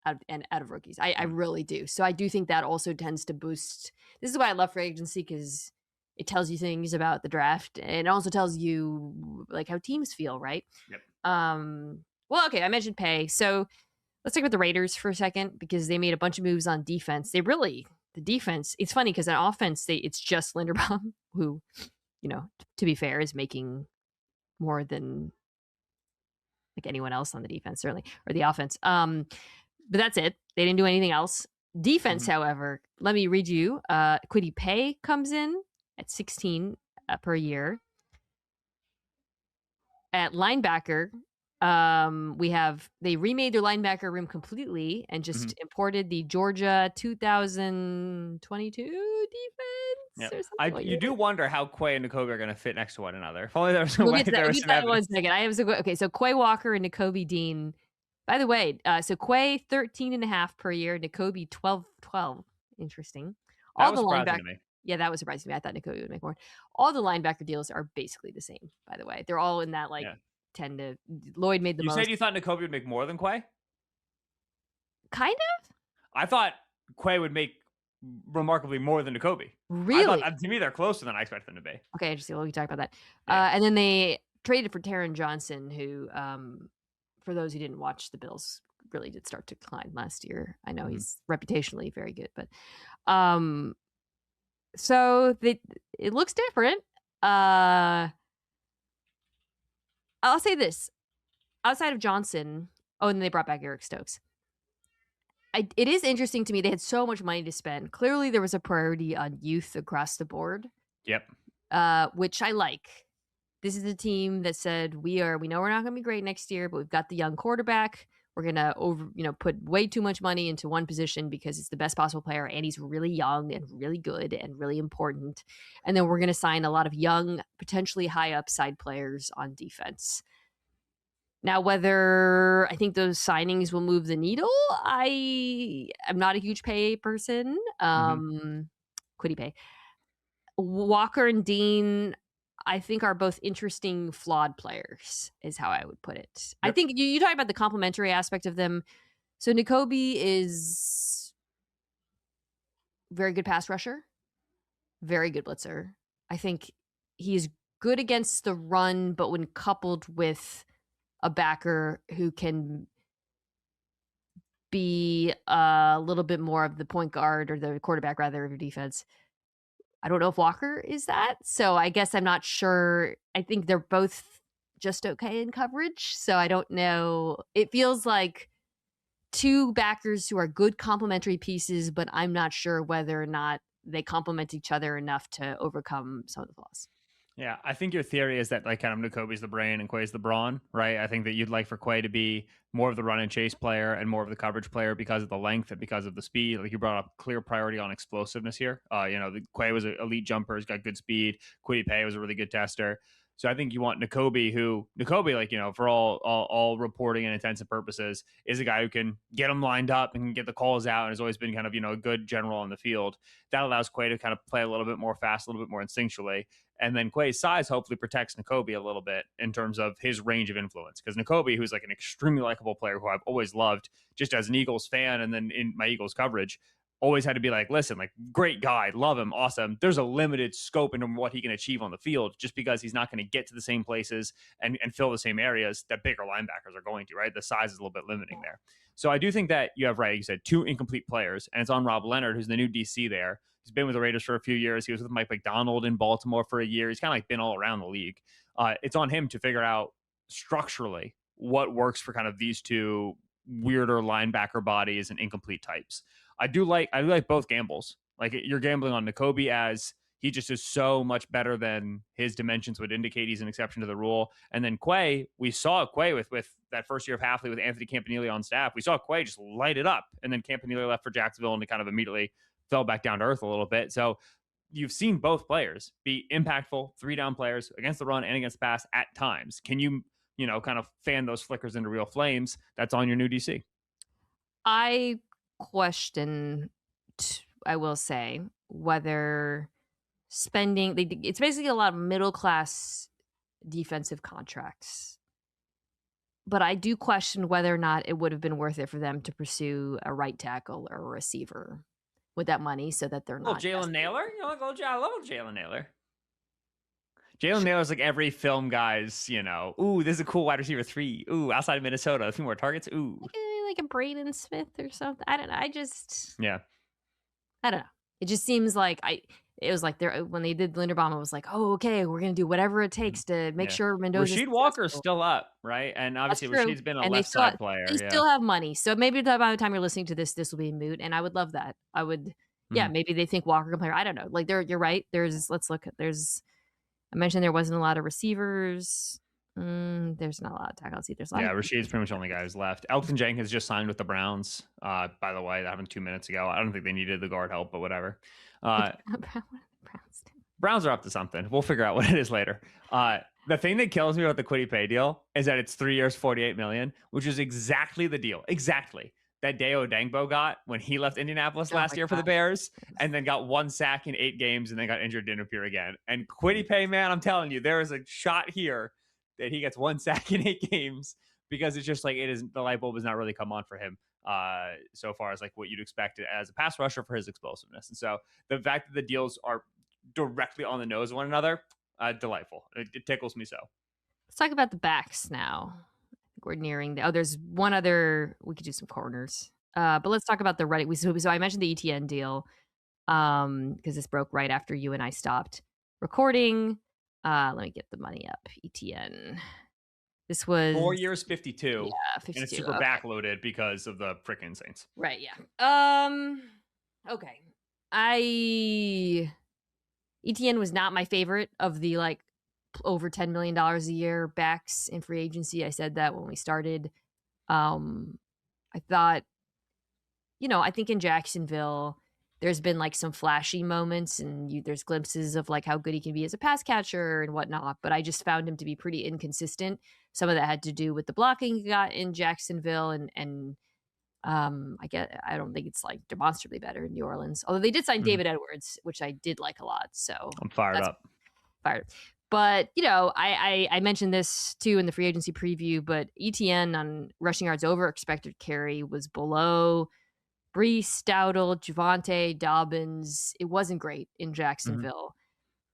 out of rookies. I really do. So I do think that also tends to boost. This is why I love free agency, because it tells you things about the draft, and it also tells you like how teams feel, right? Yep. Well, okay, I mentioned Paye. So let's talk about the Raiders for a second, because they made a bunch of moves on defense. The defense, it's funny because on offense, it's just Linderbaum, who, to be fair, is making more than like anyone else on the defense, certainly, or the offense. But that's it. They didn't do anything else. Defense, however, let me read you. Kwity Paye comes in at 16 per year. At linebacker, they remade their linebacker room completely and just imported the Georgia 2022 defense. Yep. You do wonder how Quay and Nakobe are going to fit next to one another. If only there was we'll get to that in 1 second. So Quay Walker and Nakobe Dean. By the way, so Quay 13.5 per year, Nakobe 12. Interesting. That was surprising to me. Yeah, that was surprising to me. I thought Nakobe would make more. All the linebacker deals are basically the same, by the way. They're all in that 10 to Lloyd made the most. You said you thought Nakobe would make more than Quay? Kind of? I thought Quay would make remarkably more than Nakobe. Really? To me, they're closer than I expected them to be. Okay, interesting. Well, we can talk about that. Yeah. And then they traded for Taron Johnson, who, for those who didn't watch, the Bills really did start to decline last year. I know he's reputationally very good, but so it looks different. I'll say this. Outside of Johnson, and then they brought back Eric Stokes. It is interesting to me. They had so much money to spend. Clearly, there was a priority on youth across the board. Yep. which I like. This is a team that said we know we're not going to be great next year, but we've got the young quarterback. We're going to put way too much money into one position because it's the best possible player and he's really young and really good and really important. And then we're going to sign a lot of young, potentially high upside players on defense. Now, whether I think those signings will move the needle, I am not a huge pay person. Quiddy pay. Walker and Dean, I think, are both interesting, flawed players, is how I would put it. Yep. I think you talk about the complementary aspect of them. So Nakobe is very good pass rusher, very good blitzer. I think he's good against the run, but when coupled with a backer who can be a little bit more of the point guard or the quarterback rather of your defense. I don't know if Walker is that. So I guess I'm not sure. I think they're both just okay in coverage. So I don't know. It feels like two backers who are good complementary pieces, but I'm not sure whether or not they complement each other enough to overcome some of the flaws. Yeah, I think your theory is that like kind of Nakobe's the brain and Quay's the brawn, right? I think that you'd like for Quay to be more of the run and chase player and more of the coverage player because of the length and because of the speed. Like you brought up clear priority on explosiveness here. Quay was an elite jumper, he's got good speed. Quiddy Pay was a really good tester. So I think you want Nakobe, for all reporting and intents and purposes, is a guy who can get them lined up and can get the calls out and has always been kind of, a good general on the field. That allows Quay to kind of play a little bit more fast, a little bit more instinctually. And then Quay's size hopefully protects Nakobe a little bit in terms of his range of influence. Because Nakobe, who's like an extremely likable player who I've always loved, just as an Eagles fan and then in my Eagles coverage, always had to be like, listen, like, great guy, love him, awesome. There's a limited scope into what he can achieve on the field just because he's not going to get to the same places and fill the same areas that bigger linebackers are going to, right? The size is a little bit limiting there. So I do think that you have, right, you said two incomplete players, and it's on Rob Leonard, who's the new DC there. He's been with the Raiders for a few years. He was with Mike McDonald in Baltimore for a year. He's kind of like been all around the league. It's on him to figure out structurally what works for kind of these two weirder linebacker bodies and incomplete types. I do like both gambles. Like you're gambling on Nakobe as he just is so much better than his dimensions would indicate. He's an exception to the rule. And then Quay, we saw Quay with that first year of Hafley with Anthony Campanile on staff. We saw Quay just light it up. And then Campanile left for Jacksonville and it kind of immediately fell back down to earth a little bit. So you've seen both players be impactful 3-down players against the run and against the pass at times. Can you, kind of fan those flickers into real flames? That's on your new DC. I question, I will say, whether spending, it's basically a lot of middle class defensive contracts. But I do question whether or not it would have been worth it for them to pursue a right tackle or a receiver with that money so that they're not. Jalen Naylor? I love Jalen Naylor. Jalen Naylor's like every film guy's, ooh, this is a cool wide receiver 3. Ooh, outside of Minnesota, a few more targets. Ooh. Like a Braden Smith or something. I don't know. I don't know. It just seems like it was like when they did Linderbaum, it was like, oh, okay, we're going to do whatever it takes to make sure Mendoza. Rashid Walker's still up, right? And obviously Rashid's been a left side player. They still have money. So maybe by the time you're listening to this will be moot. And I would love that. I would, maybe they think Walker can play. I don't know. Like you're right. I mentioned there wasn't a lot of receivers. There's not a lot of tackles either. Rashid's pretty much the only guy who's left. Elton Jenkins just signed with the Browns. By the way, that happened 2 minutes ago. I don't think they needed the guard help, but whatever. Browns are up to something. We'll figure out what it is later. The thing that kills me about the Quiddy Pay deal is that it's 3 years, $48 million, which is exactly the deal. Exactly. That Deo Dangbo got when he left Indianapolis last year for the Bears and then got 1 sack in 8 games and then got injured, didn't appear again. And Quiddy Pay, man, I'm telling you, there is a shot here that he gets 1 sack in 8 games because it's just like the light bulb has not really come on for him so far as like what you'd expect as a pass rusher for his explosiveness. And so the fact that the deals are directly on the nose of one another, delightful. It tickles me so. Let's talk about the backs now. We're nearing there's one other, we could do some corners. But let's talk about the running. So I mentioned the ETN deal because this broke right after you and I stopped recording. Let me get the money up. ETN. This was 4 years, 52. Yeah, 52. And it's super backloaded because of the frickin' Saints. Right, yeah. Okay. ETN was not my favorite of the like over $10 million a year backs in free agency. I said that when we started. I thought, I think in Jacksonville, there's been like some flashy moments and there's glimpses of like how good he can be as a pass catcher and whatnot. But I just found him to be pretty inconsistent. Some of that had to do with the blocking he got in Jacksonville and I don't think it's like demonstrably better in New Orleans. Although they did sign Mhm. David Edwards, which I did like a lot. So I'm fired that's up. fired. But I mentioned this too in the free agency preview. But ETN on rushing yards over expected carry was below Brees, Stoutle, Javonte, Dobbins. It wasn't great in Mhm. Jacksonville.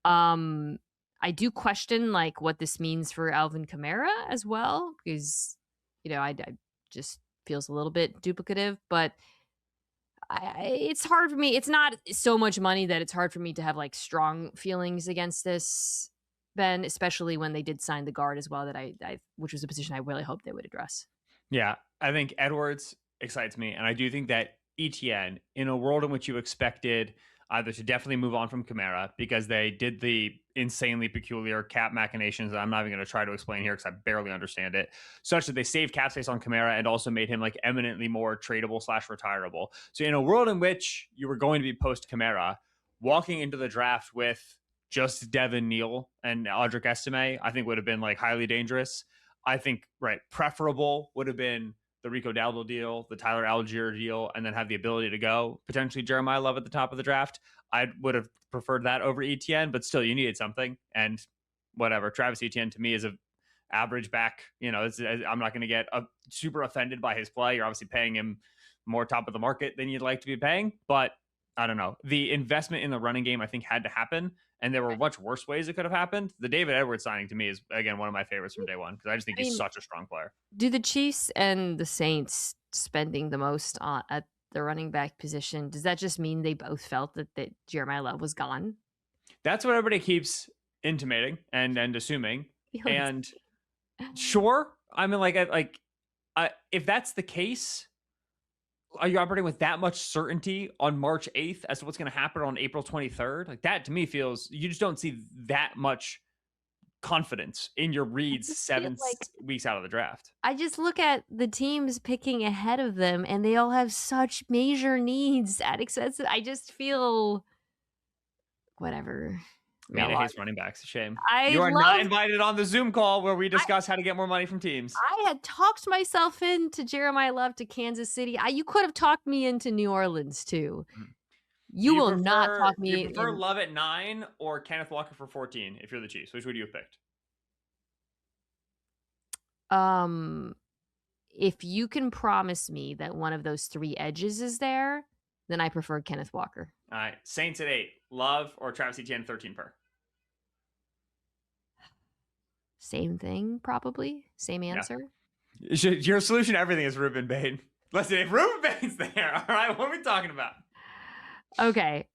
Um, I do question like what this means for Alvin Kamara as well, because I just feels a little bit duplicative, but it's hard for me. It's not so much money that it's hard for me to have like strong feelings against this, Ben, especially when they did sign the guard as well, that which was a position I really hoped they would address. Yeah, I think Edwards excites me, and I do think that ETN, in a world in which you expected either to definitely move on from Kamara because they did the insanely peculiar cap machinations that I'm not even going to try to explain here because I barely understand it, such that they saved cap space on Kamara and also made him like eminently more tradable slash retirable. So in a world in which you were going to be post Kamara, walking into the draft with just Devin Neal and Audric Estime, I think would have been like highly dangerous. I think preferable would have been the Rico Dowdle deal, the Tyler Algier deal, and then have the ability to go potentially Jeremiah Love at the top of the draft. I would have preferred that over ETN, but still, you needed something. And whatever, Travis Etienne to me is a average back. I'm not going to get super offended by his play. You're obviously paying him more top of the market than you'd like to be paying, but I don't know. The investment in the running game, I think, had to happen, and there were much worse ways it could have happened. The David Edwards signing to me is, again, one of my favorites from day one because I just think I he's mean, such a strong player. do the Chiefs and the Saints spending the most at the running back position, does that just mean they both felt that Jeremiah Love was gone? That's what everybody keeps intimating and assuming. I feel And insane. sure, I mean, if that's the case, are you operating with that much certainty on March 8th as to what's going to happen on April 23rd? Like that to me feels you just don't see that much confidence in your I reads just feel 7 like weeks out of the draft. I just look at the teams picking ahead of them, and they all have such major needs at expensive. I just feel whatever. Mina Real. hates running backs. Shame. I You are not love. invited on the Zoom call where we I discuss how to get more money from teams. I had talked myself into Jeremiah Love to Kansas City. You could have talked me into New Orleans too. Mhm. Do You you will not prefer talk me in. Love at 9 or Kenneth Walker for 14 if you're the Chiefs? Which would you have picked? Um, if you can promise me that one of those three edges is there, then I prefer Kenneth Walker. All right. Saints at 8. Love or Travis Etienne 13 per? Same thing, probably. Same Yeah. answer. Your solution to everything is Ruben Bain. Listen, if Ruben Bain's there, all right, what are we talking about? Okay.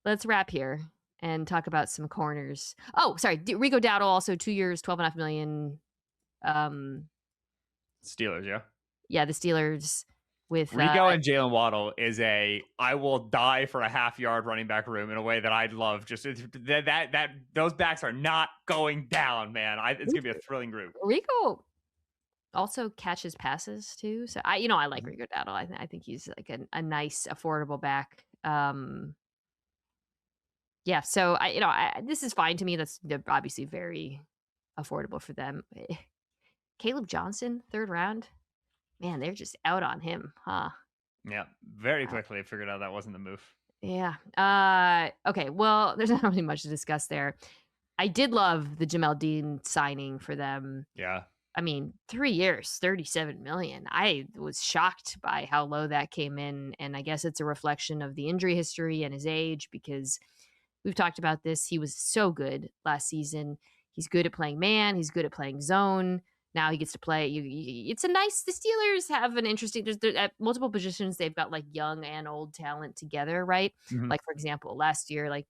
Let's wrap here and talk about some corners. Oh, sorry. Rico Dowdle also 2 years, 12.5 million. Steelers, yeah. Yeah, the Steelers with Rico and Jalen Waddle is I will die for a half-yard running back room in a way that I'd love. Just that those backs are not going down, man. It's gonna be a thrilling group. Rico also catches passes too. So I like Rico Dowdle. I think he's like a nice, affordable back. Yeah. So this is fine to me. That's obviously very affordable for them. Caleb Johnson, 3rd round. Man, they're just out on him, huh? Yeah, very quickly I figured out that wasn't the move. Yeah. Okay. Well, there's not really much to discuss there. I did love the Jamel Dean signing for them. Yeah. I mean, 3 years, 37 million. I was shocked by how low that came in. And I guess it's a reflection of the injury history and his age because we've talked about this. He was so good last season. He's good at playing man. He's good at playing zone. Now he gets to play. It's a nice. The Steelers have an interesting. There's at multiple positions. They've got like young and old talent together, right? Mm-hmm. Like for example, last year, like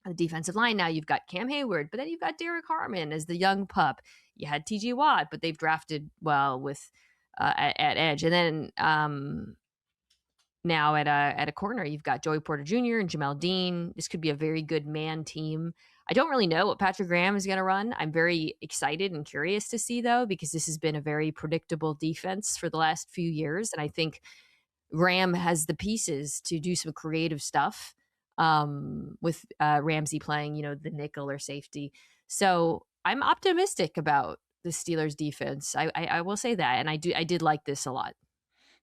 the defensive line. Now you've got Cam Hayward, but then you've got Derek Harmon as the young pup. You had T.J. Watt, but they've drafted well with at edge, and then now at a corner. You've got Joey Porter Jr. and Jamel Dean. This could be a very good man team. I don't really know what Patrick Graham is going to run. I'm very excited and curious to see, though, because this has been a very predictable defense for the last few years. And I think Graham has the pieces to do some creative stuff with Ramsey playing, the nickel or safety. So I'm optimistic about the Steelers defense. I will say that. And I did like this a lot.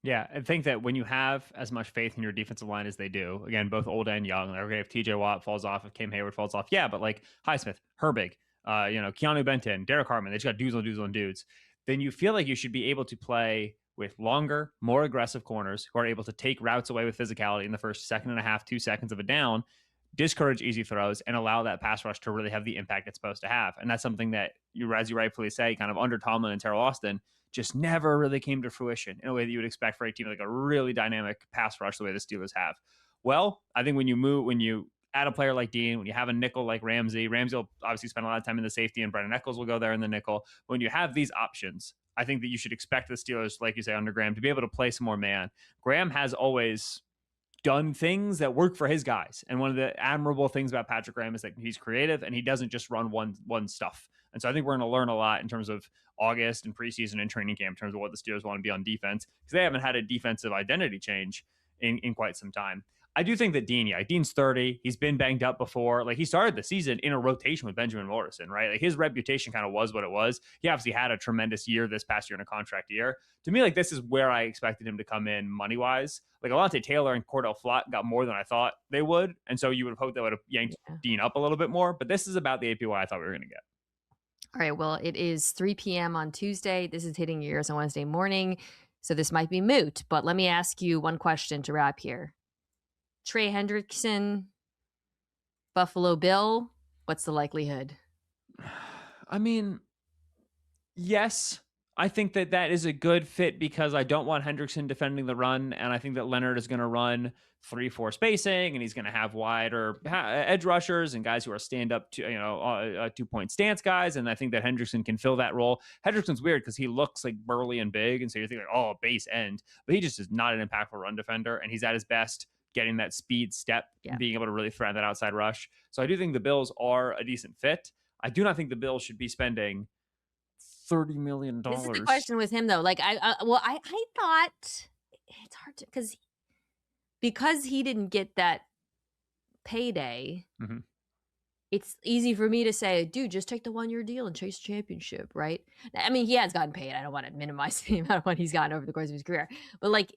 Yeah, I think that when you have as much faith in your defensive line as they do, again, both old and young, like, okay, if TJ Watt falls off, if Cam Hayward falls off, yeah, but like Highsmith, Herbig, Keanu Benton, Derek Harmon, they just got dudes on dudes on dudes, then you feel like you should be able to play with longer, more aggressive corners who are able to take routes away with physicality in the first second and a half, 2 seconds of a down, discourage easy throws, and allow that pass rush to really have the impact it's supposed to have. And that's something that you, as you rightfully say, kind of under Tomlin and Terrell Austin, just never really came to fruition in a way that you would expect for a team like a really dynamic pass rush the way the Steelers have. Well, I think when you add a player like Dean, when you have a nickel like Ramsey will obviously spend a lot of time in the safety, and Brennan Eccles will go there in the nickel. When you have these options, I think that you should expect the Steelers, like you say, under Graham, to be able to play some more man. Graham has always done things that work for his guys. And one of the admirable things about Patrick Graham is that he's creative and he doesn't just run one stuff. And so I think we're going to learn a lot in terms of August and preseason and training camp in terms of what the Steelers want to be on defense, because they haven't had a defensive identity change in quite some time. I do think that Dean's 30. He's been banged up before. Like, he started the season in a rotation with Benjamin Morrison, right? Like, his reputation kind of was what it was. He obviously had a tremendous year this past year in a contract year. To me, like, this is where I expected him to come in money-wise. Like, Alontae Taylor and Cordell Flott got more than I thought they would. And so you would have hoped they would have yanked Dean up a little bit more. But this is about the APY I thought we were going to get. All right. Well, it is 3 p.m. on Tuesday. This is hitting your ears on Wednesday morning. So this might be moot. But let me ask you one question to wrap here. Trey Hendrickson, Buffalo Bill, what's the likelihood? I mean, yes, I think that is a good fit because I don't want Hendrickson defending the run, and I think that Leonard is going to run 3-4 spacing, and he's going to have wider edge rushers and guys who are stand-up to 2-point stance guys, and I think that Hendrickson can fill that role. Hendrickson's weird because he looks like burly and big, and so you're thinking, oh, base end, but he just is not an impactful run defender, and he's at his best getting that speed step, being able to really thread that outside rush. So I do think the Bills are a decent fit. I do not think the Bills should be spending $30 million. This is the question with him, though. Like, I thought it's hard to, because he didn't get that payday. Mm-hmm. It's easy for me to say, dude, just take the 1-year deal and chase a championship, right? I mean, he has gotten paid. I don't want to minimize the amount of money he's gotten over the course of his career, but like,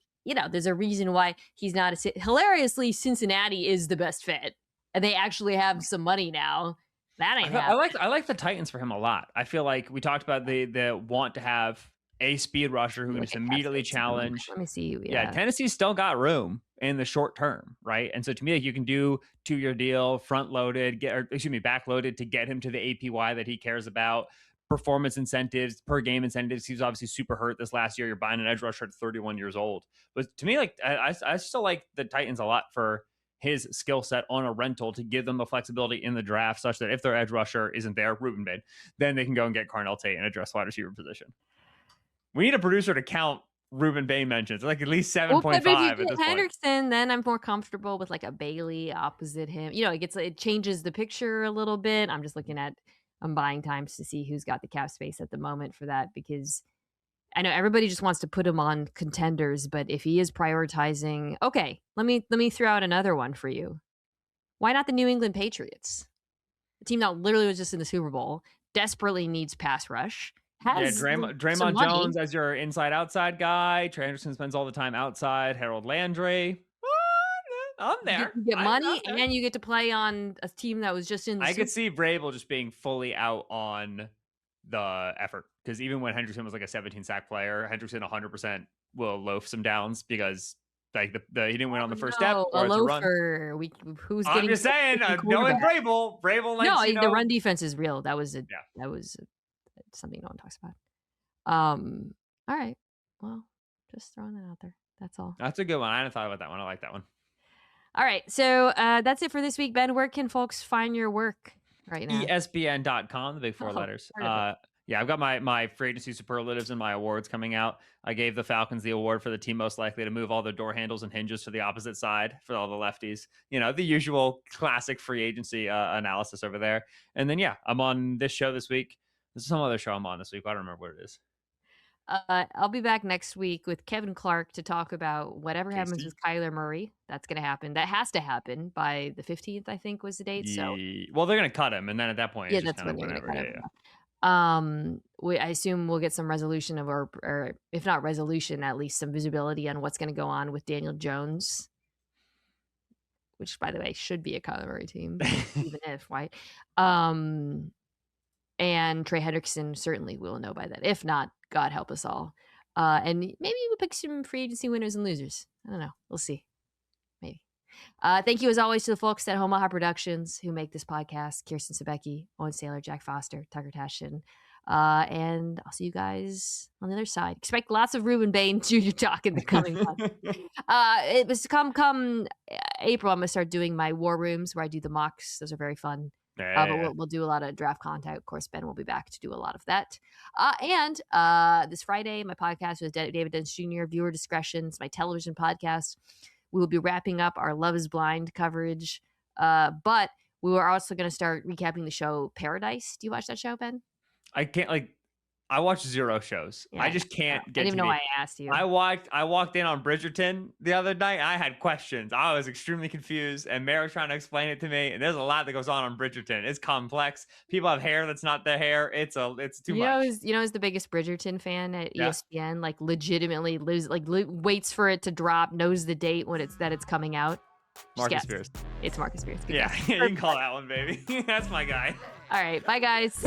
there's a reason why he's not hilariously, Cincinnati is the best fit, and they actually have some money now. That ain't happening. I like the Titans for him a lot. I feel like we talked about the want to have a speed rusher who can just immediately challenge. Let me see. Yeah, Tennessee's still got room in the short term, right? And so to me, like, you can do 2-year deal, front loaded, back loaded to get him to the APY that he cares about. Performance incentives, per game incentives. He was obviously super hurt this last year. You're buying an edge rusher at 31 years old. But to me, like, I still like the Titans a lot for his skill set on a rental to give them the flexibility in the draft such that if their edge rusher isn't there, Ruben Bain, then they can go and get Carnell Tate and address wide receiver position. We need a producer to count Ruben Bain mentions, like at least 7.5 at this Hendrickson, point. then I'm more comfortable with like a Bailey opposite him. It changes the picture a little bit. I'm just looking at buying times to see who's got the cap space at the moment for that, because I know everybody just wants to put him on contenders, but if he is prioritizing, okay, let me throw out another one for you. Why not the New England Patriots? The team that literally was just in the Super Bowl, desperately needs pass rush. Draymond Jones as your inside-outside guy. Trey Hendrickson spends all the time outside. Harold Landry. I'm there. You get money, and you get to play on a team that was just in the could see Vrabel just being fully out on the effort, because even when Hendrickson was like a 17-sack player, Hendrickson 100% will loaf some downs because like he didn't win on the first step. A loafer. I'm just saying, knowing Vrabel likes, the run defense is real. That was something no one talks about. All right. Well, just throwing that out there. That's all. That's a good one. I hadn't thought about that one. I like that one. All right. So that's it for this week. Ben, where can folks find your work right now? ESPN.com, the big 4 letters. Yeah, I've got my free agency superlatives and my awards coming out. I gave the Falcons the award for the team most likely to move all their door handles and hinges to the opposite side for all the lefties. The usual classic free agency analysis over there. And then, yeah, I'm on this show this week. There's some other show I'm on this week. I don't remember what it is. I'll be back next week with Kevin Clark to talk about whatever happens Tasty. with Kyler Murray. That's going to happen. That has to happen by the 15th, I think was the date. So Well, they're going to cut him. And then at that point, yeah, it's just that's kind when of they're going to whatever. cut Yeah. him. I assume we'll get some resolution of, or if not resolution, at least some visibility on what's going to go on with Daniel Jones, which, by the way, should be a Kyler Murray team, even if, right? And Trey Hendrickson certainly will know by then. If not, God help us all. And maybe we'll pick some free agency winners and losers. I don't know. We'll see. Maybe. Thank you, as always, to the folks at Omaha Productions who make this podcast. Kirsten Sebecki, Owen Saylor, Jack Foster, Tucker Tashin. And I'll see you guys on the other side. Expect lots of Ruben Bain Jr. talk in the coming months. It was come April, I'm going to start doing my war rooms where I do the mocks. Those are very fun. But we'll do a lot of draft content. Of course, Ben will be back to do a lot of that. And this Friday, my podcast with David Dents Jr., Viewer Discretions, my television podcast. We will be wrapping up our Love is Blind coverage. But we were also going to start recapping the show Paradise. Do you watch that show, Ben? I can't, I watch zero shows. Yeah, I just can't get. I didn't even know why I asked you. I walked in on Bridgerton the other night. I had questions. I was extremely confused, and Mary was trying to explain it to me. And there's a lot that goes on Bridgerton. It's complex. People have hair that's not their hair. It's too much. Who's the biggest Bridgerton fan at ESPN? Like legitimately lives, waits for it to drop, knows the date when it's coming out. Marcus Spears. It's Marcus Spears. Good yeah, you can call that one, baby. That's my guy. All right, bye guys.